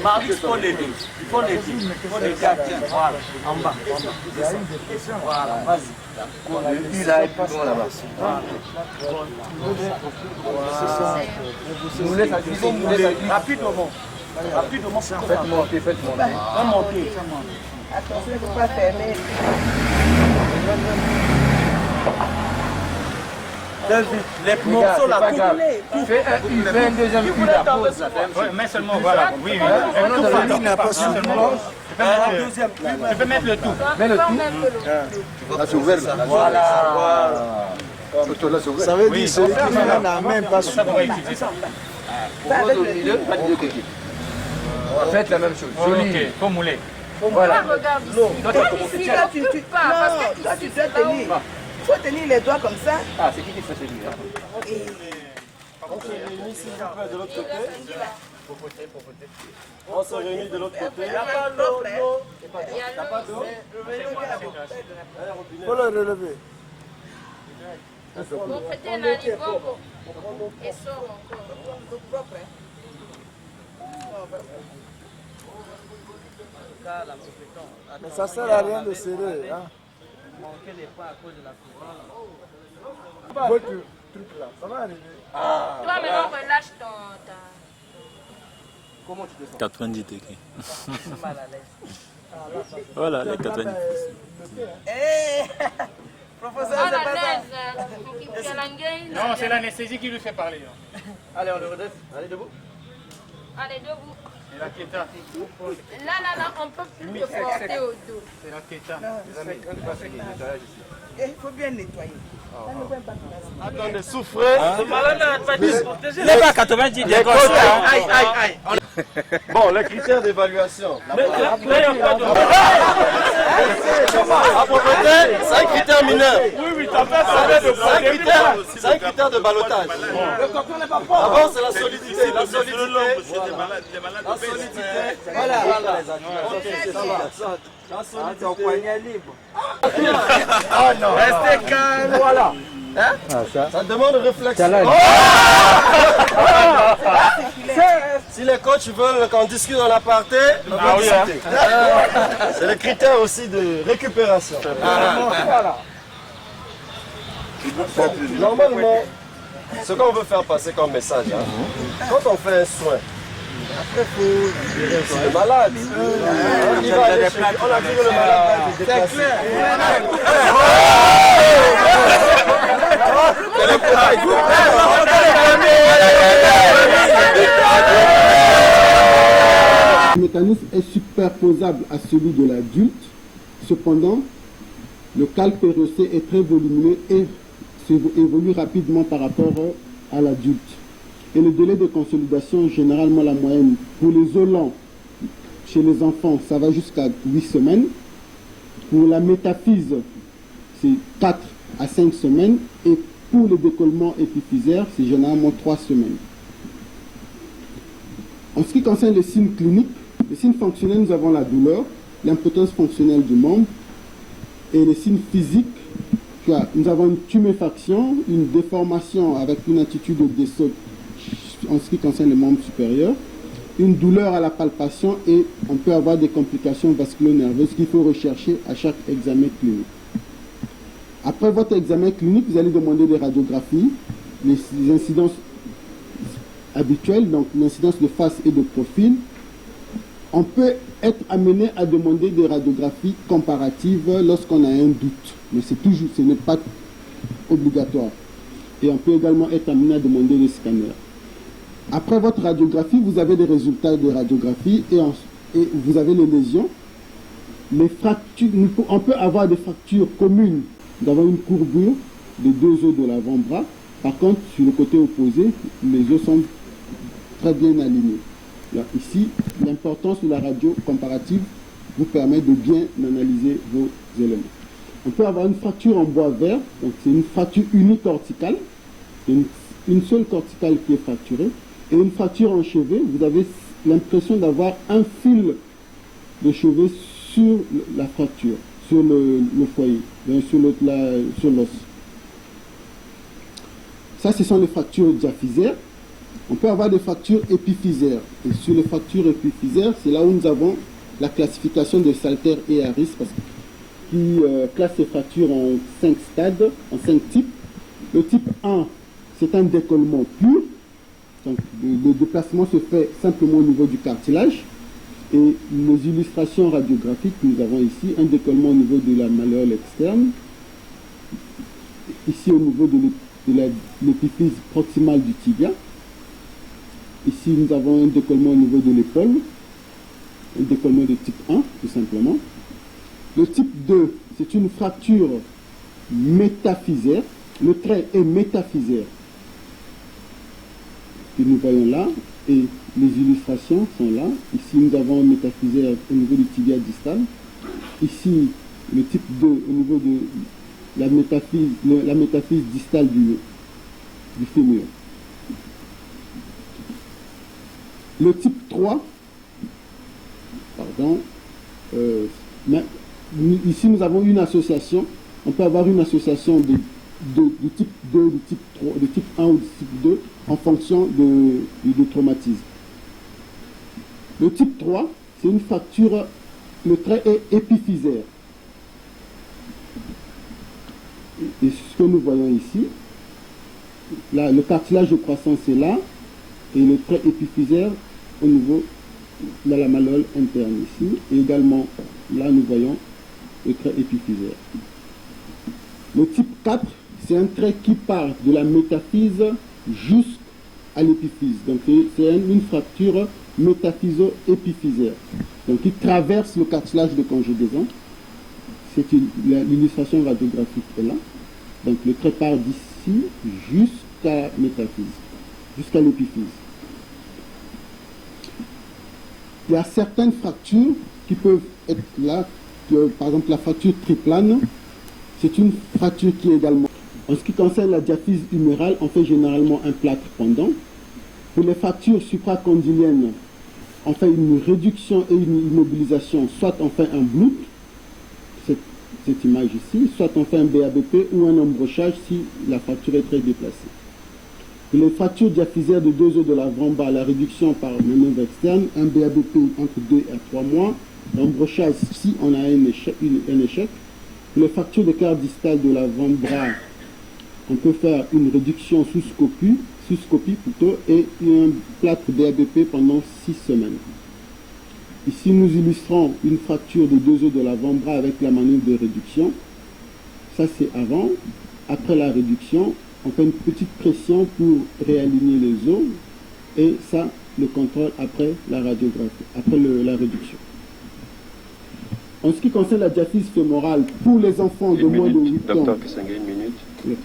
[SPEAKER 12] Mardi, il faut les deux. Il faut les deux. Il faut les gardiens. Voilà, en bas. Voilà, vas-y.
[SPEAKER 13] Il a plus grand là-bas.
[SPEAKER 12] Il faut mouler rapidement. Rapidement, faites monter. Faites monter.
[SPEAKER 4] Attention, il ne faut pas fermer.
[SPEAKER 12] Les morceaux là,
[SPEAKER 13] Fais un deuxième coup là.
[SPEAKER 16] Mais seulement, voilà. Oui, oui.
[SPEAKER 12] Il n'a pas su.
[SPEAKER 16] Tu peux mettre le tout.
[SPEAKER 13] Mets le tout.
[SPEAKER 14] Là, c'est ouvert là.
[SPEAKER 12] Voilà.
[SPEAKER 7] Ça veut dire celui qui n'a même pas su.
[SPEAKER 13] Propose au milieu, pas de deux côtés. Faites la même chose. Joli.
[SPEAKER 16] Ok, faut mouler.
[SPEAKER 13] Voilà.
[SPEAKER 15] Regarde ici. Ici, là, tu ne pas. Parce que
[SPEAKER 4] Toi, tu dois tenir. Il faut tenir les doigts comme ça.
[SPEAKER 13] Ah, c'est qui fait celui-là?
[SPEAKER 10] On se réunit s'il vous plaît de l'autre côté. On se réunit de l'autre côté.
[SPEAKER 12] Il n'y a pas d'eau.
[SPEAKER 10] T'as pas d'eau?
[SPEAKER 7] Il faut le relever.
[SPEAKER 15] Vous faites un niveau et sort encore.
[SPEAKER 7] Mais ça ne sert à rien de serrer. Hein. Votre truc là, ça va arriver.
[SPEAKER 15] Toi, maintenant, relâche ton...
[SPEAKER 13] Comment tu te sens?
[SPEAKER 17] 90 degrés. Voilà, les 90.
[SPEAKER 4] Professeur, c'est pas ça.
[SPEAKER 16] Non, c'est l'anesthésie qui lui fait parler.
[SPEAKER 13] Allez, on le redresse. Allez, debout.
[SPEAKER 15] Allez, debout.
[SPEAKER 16] Et la Kéta.
[SPEAKER 15] Là, on ne peut plus te porter au dos.
[SPEAKER 16] C'est la Kéta.
[SPEAKER 4] Il faut bien nettoyer.
[SPEAKER 10] Attendez, souffrez.
[SPEAKER 12] Ce malade n'a pas dit.
[SPEAKER 16] Il n'est pas 90 degrés.
[SPEAKER 12] Aïe, aïe, aïe.
[SPEAKER 10] Bon, les critères d'évaluation.
[SPEAKER 12] Mais là, il n'y a pas de...
[SPEAKER 10] À pauvreté, c'est un critère mineur.
[SPEAKER 12] Oui, t'as fait ça de
[SPEAKER 10] C'est un critère de ballottage. D'abord, c'est la solidité. La solidité. Voilà. La solidité.
[SPEAKER 12] Ah non. Restez calme, voilà.
[SPEAKER 10] Hein? Ça demande réflexion. Si les coachs veulent qu'on discute dans l'aparté, on va discuter. C'est le critère aussi de récupération. Normalement, ce qu'on veut faire passer comme message, quand on fait un soin, c'est le malade. Il va aller chez lui. On a dit que le malade va être déplacé.
[SPEAKER 18] Le mécanisme est superposable à celui de l'adulte. Cependant, le calque périostée est très volumineux et évolue rapidement par rapport à l'adulte. Et le délai de consolidation, généralement la moyenne, pour les os lents, chez les enfants, ça va jusqu'à 8 semaines. Pour la métaphyse, c'est 4 à 5 semaines. Et pour le décollement épiphysaire, c'est généralement 3 semaines. En ce qui concerne les signes cliniques, les signes fonctionnels, nous avons la douleur, l'impotence fonctionnelle du membre. Et les signes physiques, nous avons une tuméfaction, une déformation avec une attitude de désaut en ce qui concerne les membres supérieurs, une douleur à la palpation et on peut avoir des complications vasculo-nerveuses qu'il faut rechercher à chaque examen clinique. Après votre examen clinique, vous allez demander des radiographies, les incidences habituelles, donc l'incidence de face et de profil. On peut être amené à demander des radiographies comparatives lorsqu'on a un doute, mais ce n'est pas obligatoire. Et on peut également être amené à demander des scanners. Après votre radiographie, vous avez des résultats de radiographie et vous avez les lésions. Les fractures, on peut avoir des fractures communes d'avoir une courbure des deux os de l'avant-bras. Par contre, sur le côté opposé, les os sont très bien alignés. Là, ici, l'importance de la radio comparative vous permet de bien analyser vos éléments. On peut avoir une fracture en bois vert, donc c'est une fracture unicorticale, une seule corticale qui est fracturée, et une fracture en chevet, vous avez l'impression d'avoir un fil de chevet sur la fracture, sur le foyer, sur l'os. Ça, ce sont les fractures diaphysaires. On peut avoir des fractures épiphysaires. Et sur les fractures épiphysaires, c'est là où nous avons la classification de Salter et Harris, qui classe ces fractures en 5 stades, en 5 types. Le type 1, c'est un décollement pur. Donc, le déplacement se fait simplement au niveau du cartilage. Et les illustrations radiographiques que nous avons ici, un décollement au niveau de la malléole externe, ici au niveau de l'épiphyse proximale du tibia. Ici, nous avons un décollement au niveau de l'épaule, un décollement de type 1, tout simplement. Le type 2, c'est une fracture métaphysaire. Le trait est métaphysaire, que nous voyons là, et les illustrations sont là. Ici, nous avons un métaphysaire au niveau du tibia distal. Ici, le type 2 au niveau de la métaphyse distale du fémur. Le type 3, pardon, ici nous avons une association. On peut avoir une association du type 2, du type 3, du type 1 ou du type 2 en fonction du traumatisme. Le type 3, c'est une fracture, le trait est épiphysaire. Et ce que nous voyons ici, là, le cartilage de croissance est là, et le trait épiphysaire au niveau de la malléole interne ici, et également là nous voyons le trait épiphysaire. Le type 4, c'est un trait qui part de la métaphyse jusqu'à l'épiphyse. Donc c'est une fracture métaphyso-épiphysaire. Donc qui traverse le cartilage de conjugaison. L'illustration radiographique est là. Donc le trait part d'ici jusqu'à la métaphyse, jusqu'à l'épiphyse. Il y a certaines fractures qui peuvent être là, par exemple la fracture triplane, c'est une fracture qui est également... En ce qui concerne la diaphyse humérale, on fait généralement un plâtre pendant. Pour les fractures supracondyliennes, on fait une réduction et une immobilisation, soit on fait un bloop, cette image ici, soit on fait un BABP ou un embrochage si la fracture est très déplacée. Pour les fractures diaphysaires de 2 os de l'avant-bras, la réduction par manœuvre externe, un BABP entre 2 à 3 mois, l'embrochage si on a un échec. Pour les fractures de quart distal de l'avant-bras, on peut faire une réduction sous scopie plutôt, et un plâtre BABP pendant 6 semaines. Ici, nous illustrons une fracture de 2 os de l'avant-bras avec la manœuvre de réduction. Ça, c'est avant. Après la réduction, on fait une petite pression pour réaligner les os. Et ça, le contrôle après la radiographie, après la réduction. En ce qui concerne la diaphyse fémorale, pour les enfants de moins de 8 ans...
[SPEAKER 17] Docteur Kisanga, une minute.
[SPEAKER 18] Oui.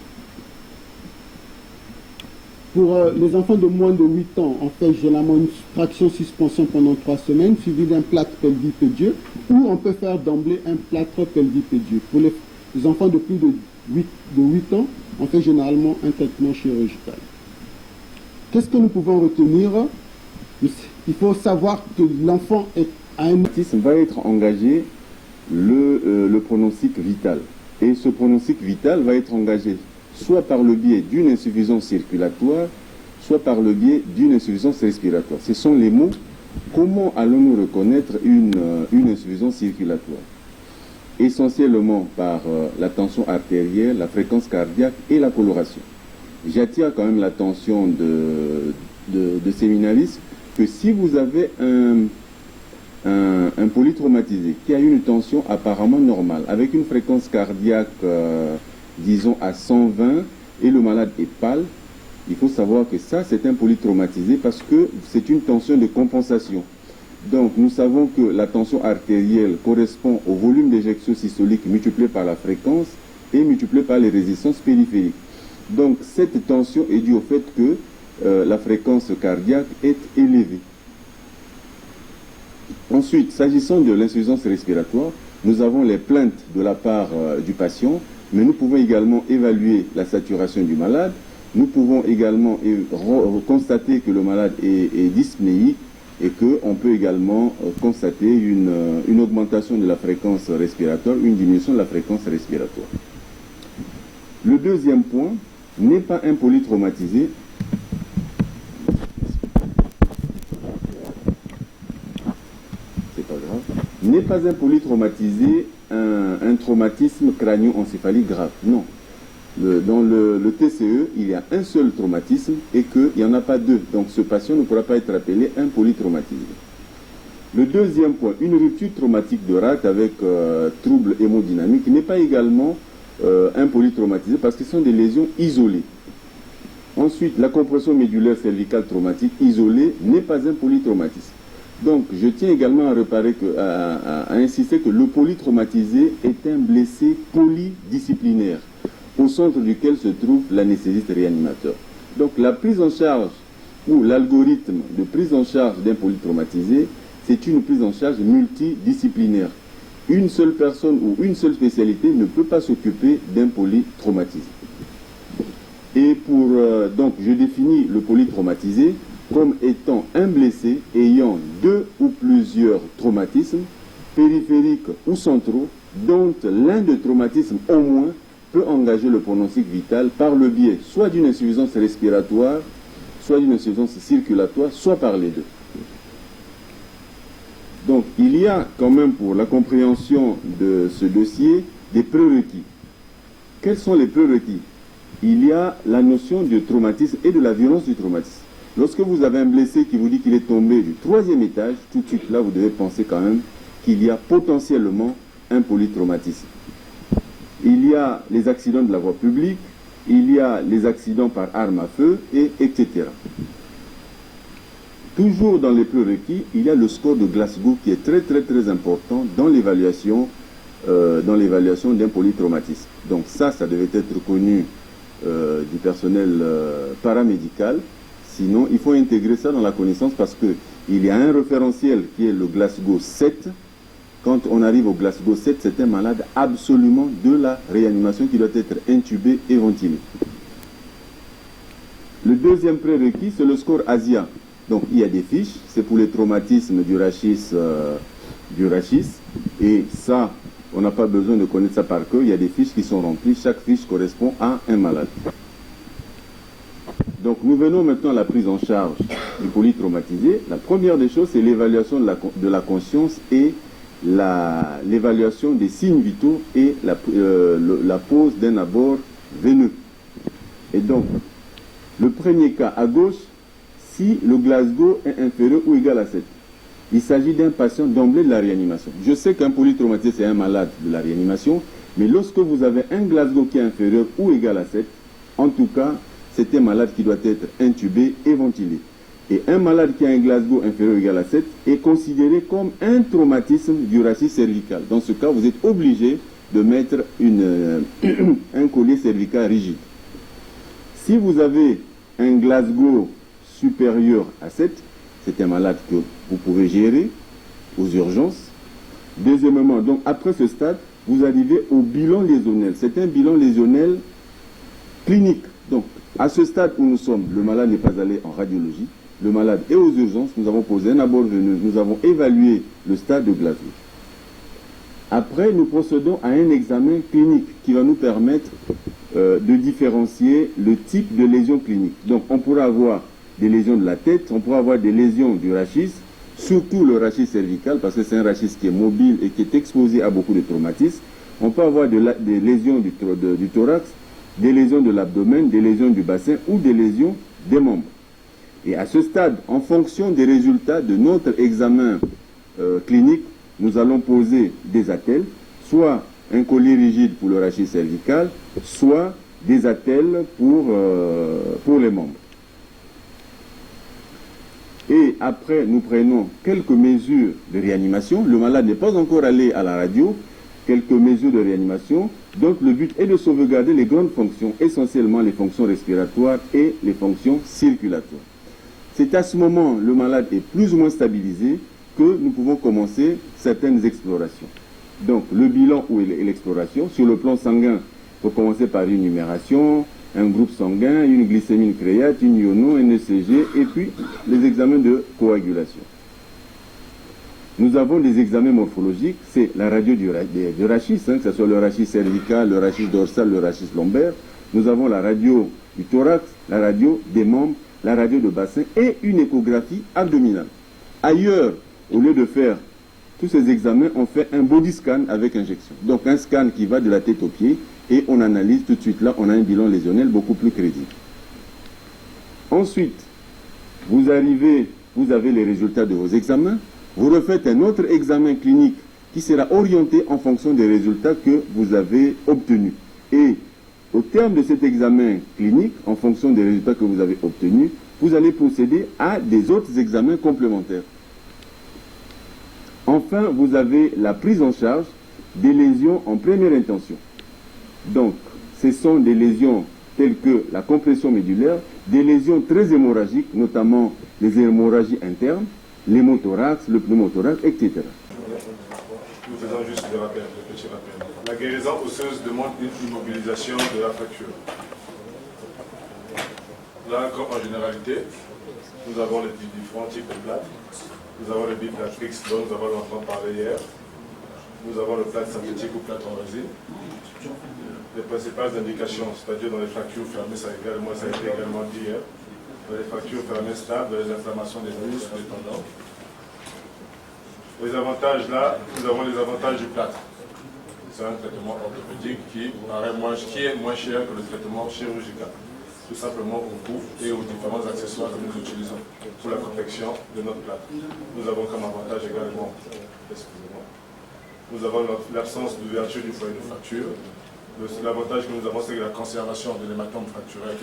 [SPEAKER 18] Pour les enfants de moins de 8 ans, on fait généralement une traction suspension pendant 3 semaines, suivi d'un plâtre pelvipédieux, ou on peut faire d'emblée un plâtre pelvipédieux. Pour les enfants de plus de 8 ans, on fait généralement un traitement chirurgical. Qu'est-ce que nous pouvons retenir? Il faut savoir que l'enfant a un...
[SPEAKER 19] va être engagé le pronostic vital. Et ce pronostic vital va être engagé soit par le biais d'une insuffisance circulatoire, soit par le biais d'une insuffisance respiratoire. Ce sont les mots. Comment allons-nous reconnaître une insuffisance circulatoire? Essentiellement par la tension artérielle, la fréquence cardiaque et la coloration. J'attire quand même l'attention de séminaristes que si vous avez un polytraumatisé qui a une tension apparemment normale, avec une fréquence cardiaque, disons, à 120, et le malade est pâle, il faut savoir que ça, c'est un polytraumatisé parce que c'est une tension de compensation. Donc, nous savons que la tension artérielle correspond au volume d'éjection systolique multiplié par la fréquence et multiplié par les résistances périphériques. Donc, cette tension est due au fait que la fréquence cardiaque est élevée. Ensuite, s'agissant de l'insuffisance respiratoire, nous avons les plaintes de la part du patient, mais nous pouvons également évaluer la saturation du malade. Nous pouvons également constater que le malade est dyspnéique et qu'on peut également constater une augmentation de la fréquence respiratoire, une diminution de la fréquence respiratoire. Le deuxième point n'est pas un polytraumatisé. C'est pas grave. N'est pas un polytraumatisé un traumatisme crânio-encéphalique grave. Non. Dans le TCE, il y a un seul traumatisme et qu'il n'y en a pas deux. Donc ce patient ne pourra pas être appelé un polytraumatisé. Le deuxième point, une rupture traumatique de rate avec trouble hémodynamique n'est pas également un polytraumatisé parce que ce sont des lésions isolées. Ensuite, la compression médulaire cervicale traumatique isolée n'est pas un polytraumatisme. Donc, je tiens également à insister que le polytraumatisé est un blessé polydisciplinaire, au centre duquel se trouve l'anesthésiste réanimateur. Donc, la prise en charge ou l'algorithme de prise en charge d'un polytraumatisé, c'est une prise en charge multidisciplinaire. Une seule personne ou une seule spécialité ne peut pas s'occuper d'un polytraumatisé. Et donc, je définis le polytraumatisé comme étant un blessé ayant deux ou plusieurs traumatismes, périphériques ou centraux, dont l'un des traumatismes au moins peut engager le pronostic vital par le biais soit d'une insuffisance respiratoire, soit d'une insuffisance circulatoire, soit par les deux. Donc, il y a quand même pour la compréhension de ce dossier des prérequis. Quels sont les prérequis? Il y a la notion du traumatisme et de la violence du traumatisme. Lorsque vous avez un blessé qui vous dit qu'il est tombé du 3e étage, tout de suite là, vous devez penser quand même qu'il y a potentiellement un polytraumatisme. Il y a les accidents de la voie publique, il y a les accidents par arme à feu, etc. Toujours dans les prérequis, il y a le score de Glasgow qui est très important dans l'évaluation d'un polytraumatisme. Donc ça devait être connu du personnel paramédical. Sinon, il faut intégrer ça dans la connaissance parce qu'il y a un référentiel qui est le Glasgow 7. Quand on arrive au Glasgow 7, c'est un malade absolument de la réanimation qui doit être intubé et ventilé. Le deuxième prérequis, c'est le score ASIA. Donc, il y a des fiches, c'est pour les traumatismes du rachis. Et ça, on n'a pas besoin de connaître ça par cœur. Il y a des fiches qui sont remplies. Chaque fiche correspond à un malade. Donc, nous venons maintenant à la prise en charge du polytraumatisé. La première des choses, c'est l'évaluation de la conscience et l'évaluation des signes vitaux et la pose d'un abord veineux. Et donc, le premier cas à gauche, si le Glasgow est inférieur ou égal à 7. Il s'agit d'un patient d'emblée de la réanimation. Je sais qu'un polytraumatisé, c'est un malade de la réanimation, mais lorsque vous avez un Glasgow qui est inférieur ou égal à 7, en tout cas, c'est un malade qui doit être intubé et ventilé. Et un malade qui a un Glasgow inférieur ou égal à 7 est considéré comme un traumatisme du rachis cervical. Dans ce cas, vous êtes obligé de mettre un collier cervical rigide. Si vous avez un Glasgow supérieur à 7, c'est un malade que vous pouvez gérer aux urgences. Deuxièmement, donc après ce stade, vous arrivez au bilan lésionnel. C'est un bilan lésionnel clinique. Donc, à ce stade où nous sommes, le malade n'est pas allé en radiologie. Le malade est aux urgences. Nous avons posé un abord veineux. Nous avons évalué le stade de Glasgow. Après, nous procédons à un examen clinique qui va nous permettre de différencier le type de lésion clinique. Donc, on pourra avoir des lésions de la tête, on pourra avoir des lésions du rachis, surtout le rachis cervical, parce que c'est un rachis qui est mobile et qui est exposé à beaucoup de traumatismes. On peut avoir des lésions du thorax, des lésions de l'abdomen, des lésions du bassin ou des lésions des membres. Et à ce stade, en fonction des résultats de notre examen clinique, nous allons poser des attelles, soit un collier rigide pour le rachis cervical, soit des attelles pour les membres. Et après, nous prenons quelques mesures de réanimation. Le malade n'est pas encore allé à la radio. Quelques mesures de réanimation. Donc, le but est de sauvegarder les grandes fonctions, essentiellement les fonctions respiratoires et les fonctions circulatoires. C'est à ce moment, le malade est plus ou moins stabilisé, que nous pouvons commencer certaines explorations. Donc, le bilan ou l'exploration, sur le plan sanguin, il faut commencer par une numération, un groupe sanguin, une glycémie, une créate, une iono, un ECG, et puis les examens de coagulation. nous avons des examens morphologiques, c'est la radio du rachis, que ce soit le rachis cervical, le rachis dorsal, le rachis lombaire. Nous avons la radio du thorax, la radio des membres, la radio de bassin et une échographie abdominale. Ailleurs, au lieu de faire tous ces examens, on fait un body scan avec injection. Donc un scan qui va de la tête aux pieds et on analyse tout de suite. Là, on a un bilan lésionnel beaucoup plus crédible. Ensuite, vous avez les résultats de vos examens. Vous refaites un autre examen clinique qui sera orienté en fonction des résultats que vous avez obtenus. Et au terme de cet examen clinique, en fonction des résultats que vous avez obtenus, vous allez procéder à des autres examens complémentaires. Enfin, vous avez la prise en charge des lésions en première intention. Donc, ce sont des lésions telles que la compression médulaire, des lésions très hémorragiques, notamment les hémorragies internes, l'hémothorax, le pneumothorax, etc.
[SPEAKER 8] Nous faisons juste le rappel, le petit rappel. La guérison osseuse demande une immobilisation de la fracture. Là, comme en généralité, nous avons les différents types de plates. Nous avons le biplatrix dont nous avons entendu parler hier. Nous avons le plate synthétique ou plate en résine. Les principales indications, c'est-à-dire dans les fractures fermées, ça a été également dit hier. Dans les fractures fermées stables, dans les inflammations des muscles, des tendons. Les avantages là, nous avons les avantages du plâtre. C'est un traitement orthopédique qui est moins cher que le traitement chirurgical. Tout simplement au coût et aux différents accessoires que nous utilisons pour la confection de notre plâtre. Nous avons comme avantage également, nous avons l'absence d'ouverture du foyer de fracture. L'avantage que nous avons, c'est la conservation de l'hématome fracturaire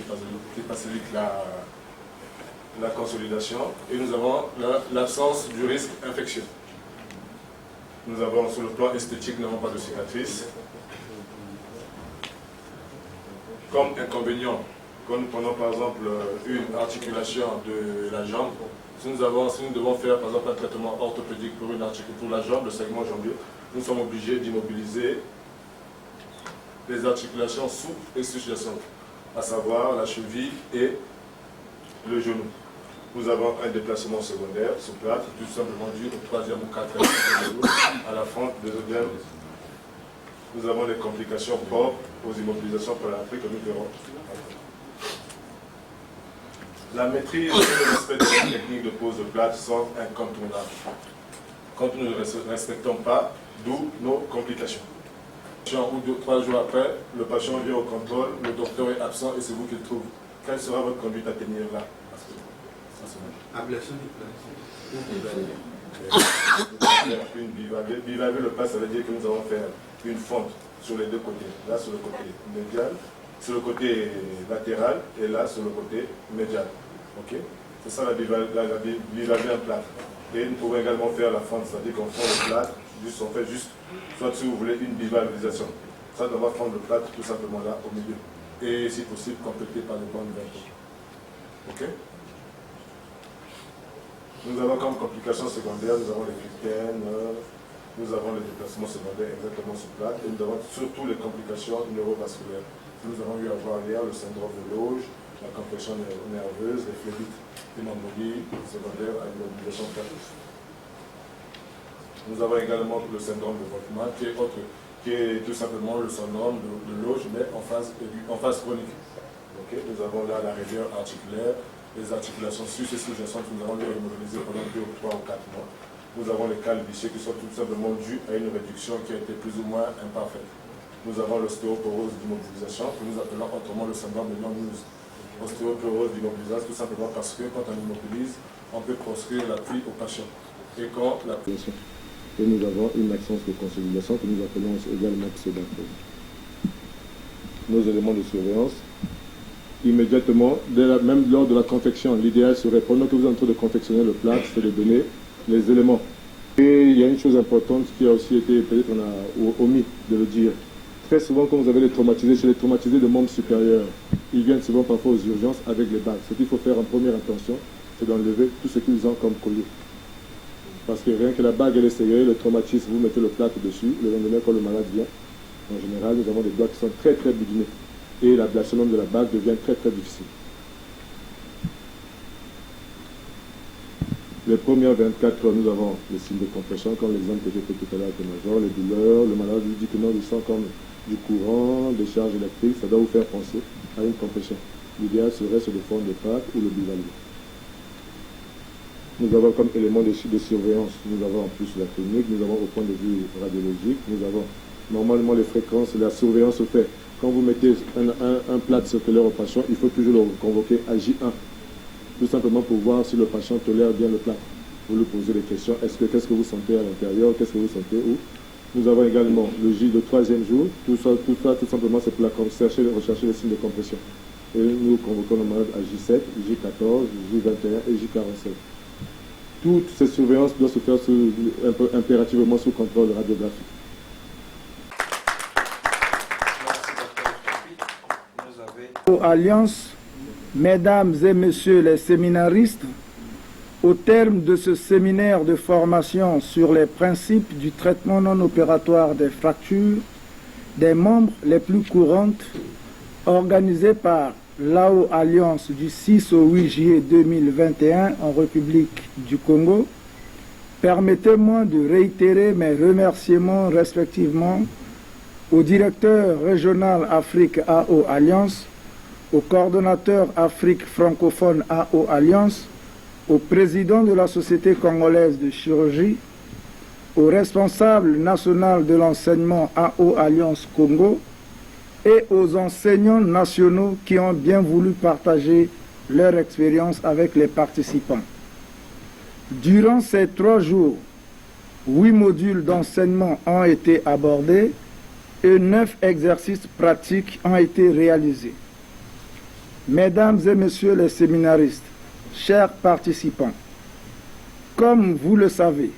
[SPEAKER 8] qui facilite la consolidation. Et nous avons l'absence du risque infectieux. Nous avons, sur le plan esthétique, nous n'avons pas de cicatrices. Comme inconvénient, quand nous prenons par exemple une articulation de la jambe, si nous devons faire par exemple un traitement orthopédique pour la jambe, le segment jambier, nous sommes obligés d'immobiliser les articulations souples et sous-jacentes, à savoir la cheville et le genou. Nous avons un déplacement secondaire sous plâtre, tout simplement dû au 3e ou 4e à la fente des œdèmes. Nous avons des complications propres aux immobilisations plâtriques que nous verrons. La maîtrise et le respect de la technique de pose de plâtre sont incontournables. Quand nous ne respectons pas, d'où nos complications. 1 ou 3 jours après, le patient vient au contrôle, le docteur est absent et c'est vous qui le trouvez. Quelle sera votre conduite à tenir là?
[SPEAKER 6] Ablation du plâtre.
[SPEAKER 8] Bivalver le plâtre, ça veut dire que nous allons faire une fente sur les deux côtés. Là sur le côté médial, sur le côté latéral et là sur le côté médial. Ok? C'est ça la bivalver en plâtre. Et nous pouvons également faire la fente, c'est-à-dire qu'on fend le plâtre, on fait juste, soit si vous voulez, une bivalvisation. Ça, on va fendre le plâtre tout simplement là au milieu. Et si possible, complété par le bandes ventaux. Ok? Nous avons comme complications secondaires, nous avons les gluten, nous avons les déplacements secondaires exactement sur plâtre, et nous avons surtout les complications neurovasculaires. Nous avons eu à voir hier le syndrome de Loge, la compression nerveuse, les phlébites, l'hémorragie secondaire à l'immobilisation plâtrique. Nous avons également le syndrome de Wolfman, qui est tout simplement le syndrome de Loge, mais en phase chronique. Okay? Nous avons là la raideur articulaire, les articulations sus et sous-jacentes, nous allons les immobiliser pendant 2 ou 3 ou 4 mois. Nous avons les cales vissées qui sont tout simplement dues à une réduction qui a été plus ou moins imparfaite. Nous avons l'ostéoporose d'immobilisation, que nous appelons autrement le syndrome de non-use. Ostéoporose d'immobilisation, tout simplement parce que quand on immobilise, on peut proscrire l'appui au patient. Et quand la...
[SPEAKER 18] Et nous avons une absence de consolidation que nous appelons également pseudarthrose. Nos éléments de surveillance, immédiatement, même lors de la confection, l'idéal serait, pendant que vous êtes en train de confectionner le plâtre, c'est de donner les éléments. Et il y a une chose importante qui a aussi été, peut-être on a omis de le dire. Très souvent, quand vous avez les traumatisés, chez les traumatisés de membres supérieurs, ils viennent souvent parfois aux urgences avec les bagues. Ce qu'il faut faire en première intention, c'est d'enlever tout ce qu'ils ont comme collier. Parce que rien que la bague elle est serrée, le traumatisme, vous mettez le plâtre dessus, le lendemain quand le malade vient, en général, nous avons des doigts qui sont très très bidinés. Et l'ablation de la bague devient très très difficile.
[SPEAKER 17] Les premières 24 heures, nous avons les signes de compression, comme l'exemple que j'ai fait tout à l'heure avec le major, les douleurs. Le malade lui dit que non, il sent comme du courant, des charges électriques, ça doit vous faire penser à une compression. L'idéal serait sur le fond de pâte ou le bivalve. Nous avons comme élément de surveillance, nous avons en plus la clinique, nous avons au point de vue radiologique, nous avons normalement les fréquences, la surveillance se fait. Quand vous mettez un plat circulaire au patient, il faut toujours le convoquer à J1, tout simplement pour voir si le patient tolère bien le plat. Vous lui posez des questions, qu'est-ce que vous sentez à l'intérieur, qu'est-ce que vous sentez où. Nous avons également le J de 3e jour, tout simplement c'est pour rechercher les signes de compression. Et nous convoquons le malade à J7, J14, J21 et J47. Toutes ces surveillances doivent se faire impérativement sous contrôle radiographique.
[SPEAKER 12] Alliance, mesdames et messieurs les séminaristes, au terme de ce séminaire de formation sur les principes du traitement non opératoire des fractures, des membres les plus courantes, organisé par l'AO Alliance du 6 au 8 juillet 2021 en République du Congo, permettez-moi de réitérer mes remerciements respectivement au directeur régional Afrique AO Alliance, au coordonnateur Afrique francophone AO Alliance, au président de la Société congolaise de chirurgie, au responsable national de l'enseignement AO Alliance Congo et aux enseignants nationaux qui ont bien voulu partager leur expérience avec les participants. Durant ces 3 jours, 8 modules d'enseignement ont été abordés et 9 exercices pratiques ont été réalisés. Mesdames et messieurs les séminaristes, chers participants, comme vous le savez,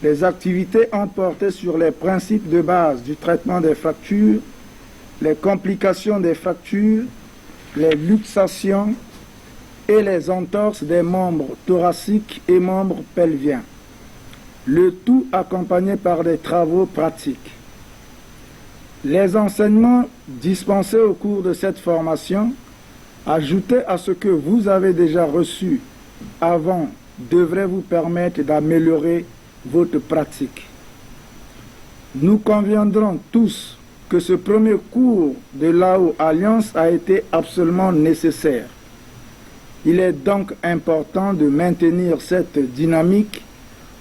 [SPEAKER 12] les activités ont porté sur les principes de base du traitement des fractures, les complications des fractures, les luxations et les entorses des membres thoraciques et membres pelviens. Le tout accompagné par des travaux pratiques. Les enseignements dispensés au cours de cette formation, ajoutés à ce que vous avez déjà reçu avant, devraient vous permettre d'améliorer votre pratique. Nous conviendrons tous que ce premier cours de l'AO Alliance a été absolument nécessaire. Il est donc important de maintenir cette dynamique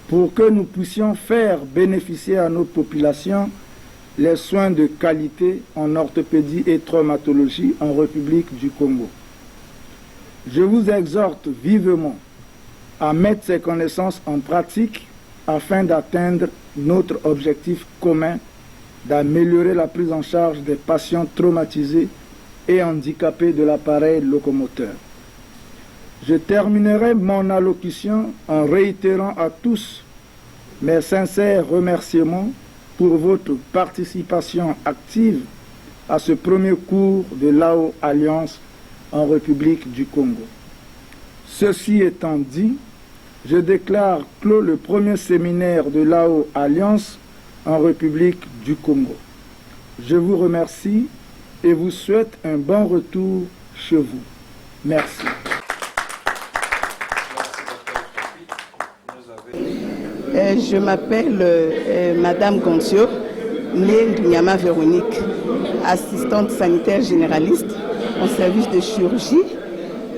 [SPEAKER 12] pour que nous puissions faire bénéficier à nos populations les soins de qualité en orthopédie et traumatologie en République du Congo. Je vous exhorte vivement à mettre ces connaissances en pratique afin d'atteindre notre objectif commun d'améliorer la prise en charge des patients traumatisés et handicapés de l'appareil locomoteur. Je terminerai mon allocution en réitérant à tous mes sincères remerciements pour votre participation active à ce premier cours de l'AO Alliance en République du Congo. Ceci étant dit, je déclare clos le premier séminaire de l'AO Alliance en République du Congo. Je vous remercie et vous souhaite un bon retour chez vous. Merci.
[SPEAKER 4] Je m'appelle Madame Goncio, née Nyama Véronique, assistante sanitaire généraliste en service de chirurgie.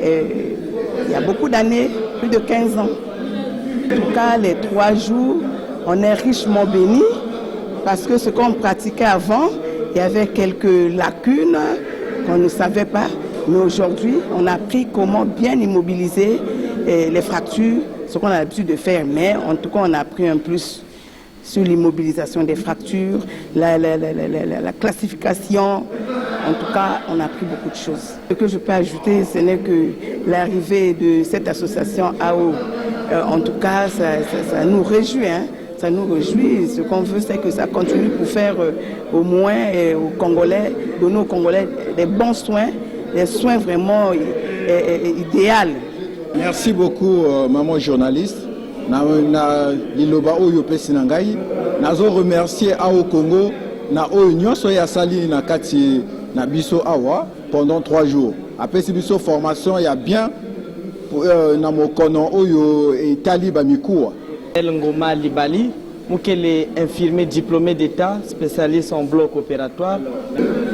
[SPEAKER 4] Il y a beaucoup d'années, plus de 15 ans. En tout cas, les 3 jours, on est richement bénis parce que ce qu'on pratiquait avant, il y avait quelques lacunes qu'on ne savait pas. Mais aujourd'hui, on a appris comment bien immobiliser les fractures, ce qu'on a l'habitude de faire. Mais en tout cas, on a appris un plus sur l'immobilisation des fractures, la classification. En tout cas, on a appris beaucoup de choses. Ce que je peux ajouter, ce n'est que l'arrivée de cette association AO, en tout cas, ça nous réjouit. Ça nous réjouit. Ce qu'on veut, c'est que ça continue pour faire au moins aux Congolais, donner aux Congolais des bons soins, des soins vraiment idéaux.
[SPEAKER 20] Merci beaucoup, maman journaliste. Nazo remercier AO Congo na Union Soya Sali na Kati na Biso Awa pendant 3 jours. Après cette formation, il y a bien na mokono oyo etali bamikuwa.
[SPEAKER 12] El Ngoma Libali, Mukele infirmier diplômé d'État, spécialiste en bloc opératoire.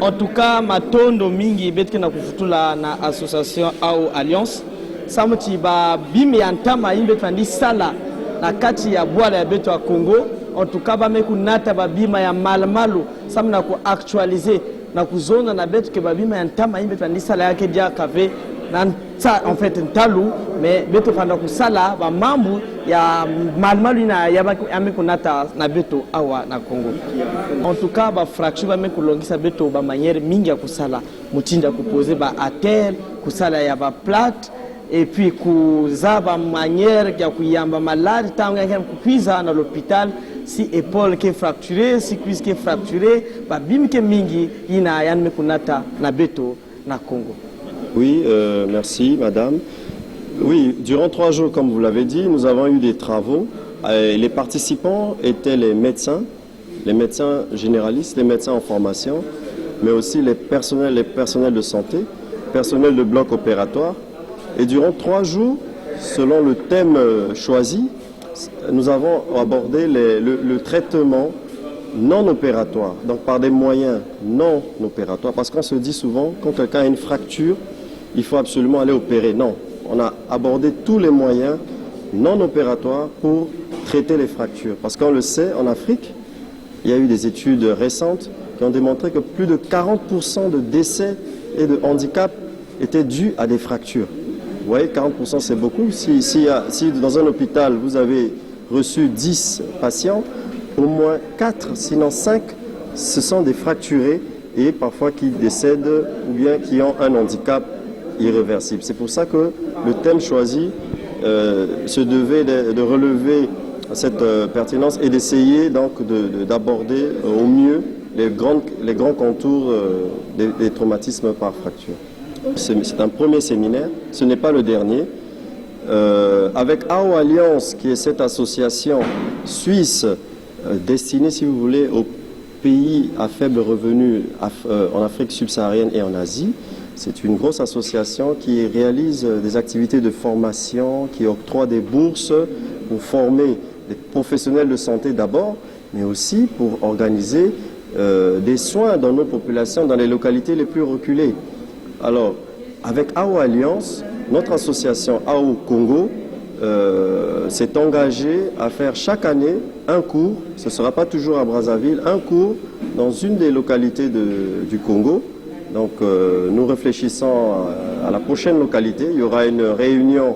[SPEAKER 12] En tout cas, matondo mingi betke na kufutula na association au alliance. Samuti ba bimi antama imbe twandi sala na kati ya bwala ya beto ya Congo. En tout cas, ba meku nata ba bima ya malmalu samna ku actualiser na kuzona na beto ke ba bima ya antama imbe twandi sala yake dia kave en fait ntalu mais beto fanda kusala ba mambu ya malmalu na ya amekunata na beto awa na Congo. En tout cas ba fracture ba mekulongisa beto ba manière mingi ya kusala mutinda kuposer ba atel kusala ya ba plate et puis kuza ba manière ya kuyamba malade tanga ya kupiza na l'hôpital si épaule qui est fracturée si cuisse qui est fracturée ba bimke mingi ina ya mekunata na beto na Congo.
[SPEAKER 21] Oui, merci madame. Oui, durant 3 jours, comme vous l'avez dit, nous avons eu des travaux. Les participants étaient les médecins généralistes, les médecins en formation, mais aussi les personnels de santé, personnel de bloc opératoire. Et durant 3 jours, selon le thème choisi, nous avons abordé le traitement non opératoire, donc par des moyens non opératoires, parce qu'on se dit souvent, quand quelqu'un a une fracture, il faut absolument aller opérer. Non, on a abordé tous les moyens non opératoires pour traiter les fractures. Parce qu'on le sait, en Afrique, il y a eu des études récentes qui ont démontré que plus de 40% de décès et de handicaps étaient dus à des fractures. Vous voyez, 40% c'est beaucoup. Si dans un hôpital, vous avez reçu 10 patients, au moins 4, sinon 5, ce sont des fracturés et parfois qui décèdent ou bien qui ont un handicap irréversible. C'est pour ça que le thème choisi se devait de relever cette pertinence et d'essayer donc d'aborder au mieux les grands contours des traumatismes par fracture. C'est un premier séminaire, ce n'est pas le dernier. Avec AO Alliance, qui est cette association suisse destinée, si vous voulez, aux pays à faible revenu en Afrique subsaharienne et en Asie. C'est une grosse association qui réalise des activités de formation, qui octroie des bourses pour former des professionnels de santé d'abord, mais aussi pour organiser des soins dans nos populations, dans les localités les plus reculées. Alors, avec AO Alliance, notre association AO Congo s'est engagée à faire chaque année un cours, ce ne sera pas toujours à Brazzaville, un cours dans une des localités du Congo. Donc nous réfléchissons à la prochaine localité. Il y aura une réunion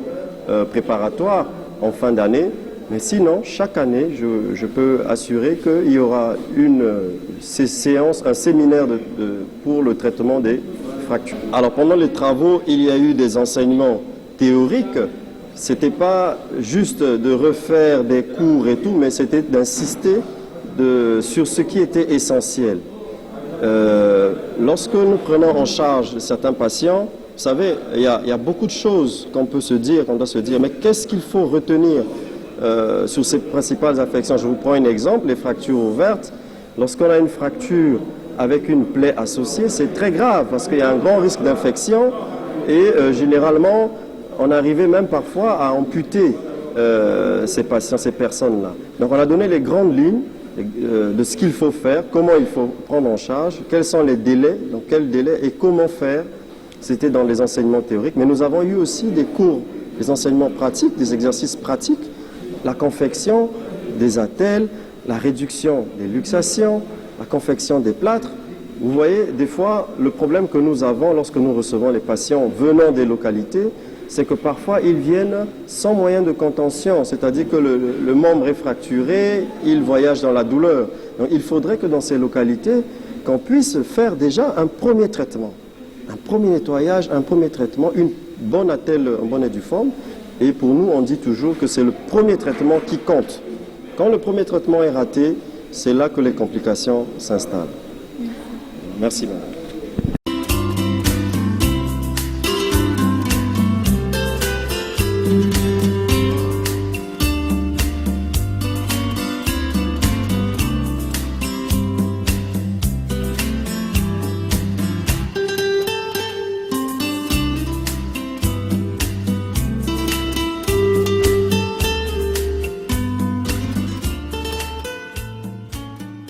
[SPEAKER 21] préparatoire en fin d'année. Mais sinon, chaque année, je peux assurer qu'il y aura une séance, un séminaire pour le traitement des fractures. Alors pendant les travaux, il y a eu des enseignements théoriques. Ce n'était pas juste de refaire des cours et tout, mais c'était d'insister sur ce qui était essentiel. Lorsque nous prenons en charge certains patients, vous savez, il y a beaucoup de choses qu'on doit se dire, mais qu'est-ce qu'il faut retenir sur ces principales affections? Je vous prends un exemple, les fractures ouvertes. Lorsqu'on a une fracture avec une plaie associée, c'est très grave parce qu'il y a un grand risque d'infection et généralement, on arrivait même parfois à amputer ces patients, ces personnes-là. Donc on a donné les grandes lignes de ce qu'il faut faire, comment il faut prendre en charge, quels sont les délais, donc quels délais et comment faire. C'était dans les enseignements théoriques, mais nous avons eu aussi des cours, des enseignements pratiques, des exercices pratiques, la confection des attelles, la réduction des luxations, la confection des plâtres. Vous voyez, des fois, le problème que nous avons lorsque nous recevons les patients venant des localités, c'est que parfois ils viennent sans moyen de contention, c'est-à-dire que le membre est fracturé, il voyage dans la douleur. Donc il faudrait que dans ces localités, qu'on puisse faire déjà un premier traitement, un premier nettoyage, un premier traitement, une bonne attelle en bonne et due forme. Et pour nous, on dit toujours que c'est le premier traitement qui compte. Quand le premier traitement est raté, c'est là que les complications s'installent. Merci madame.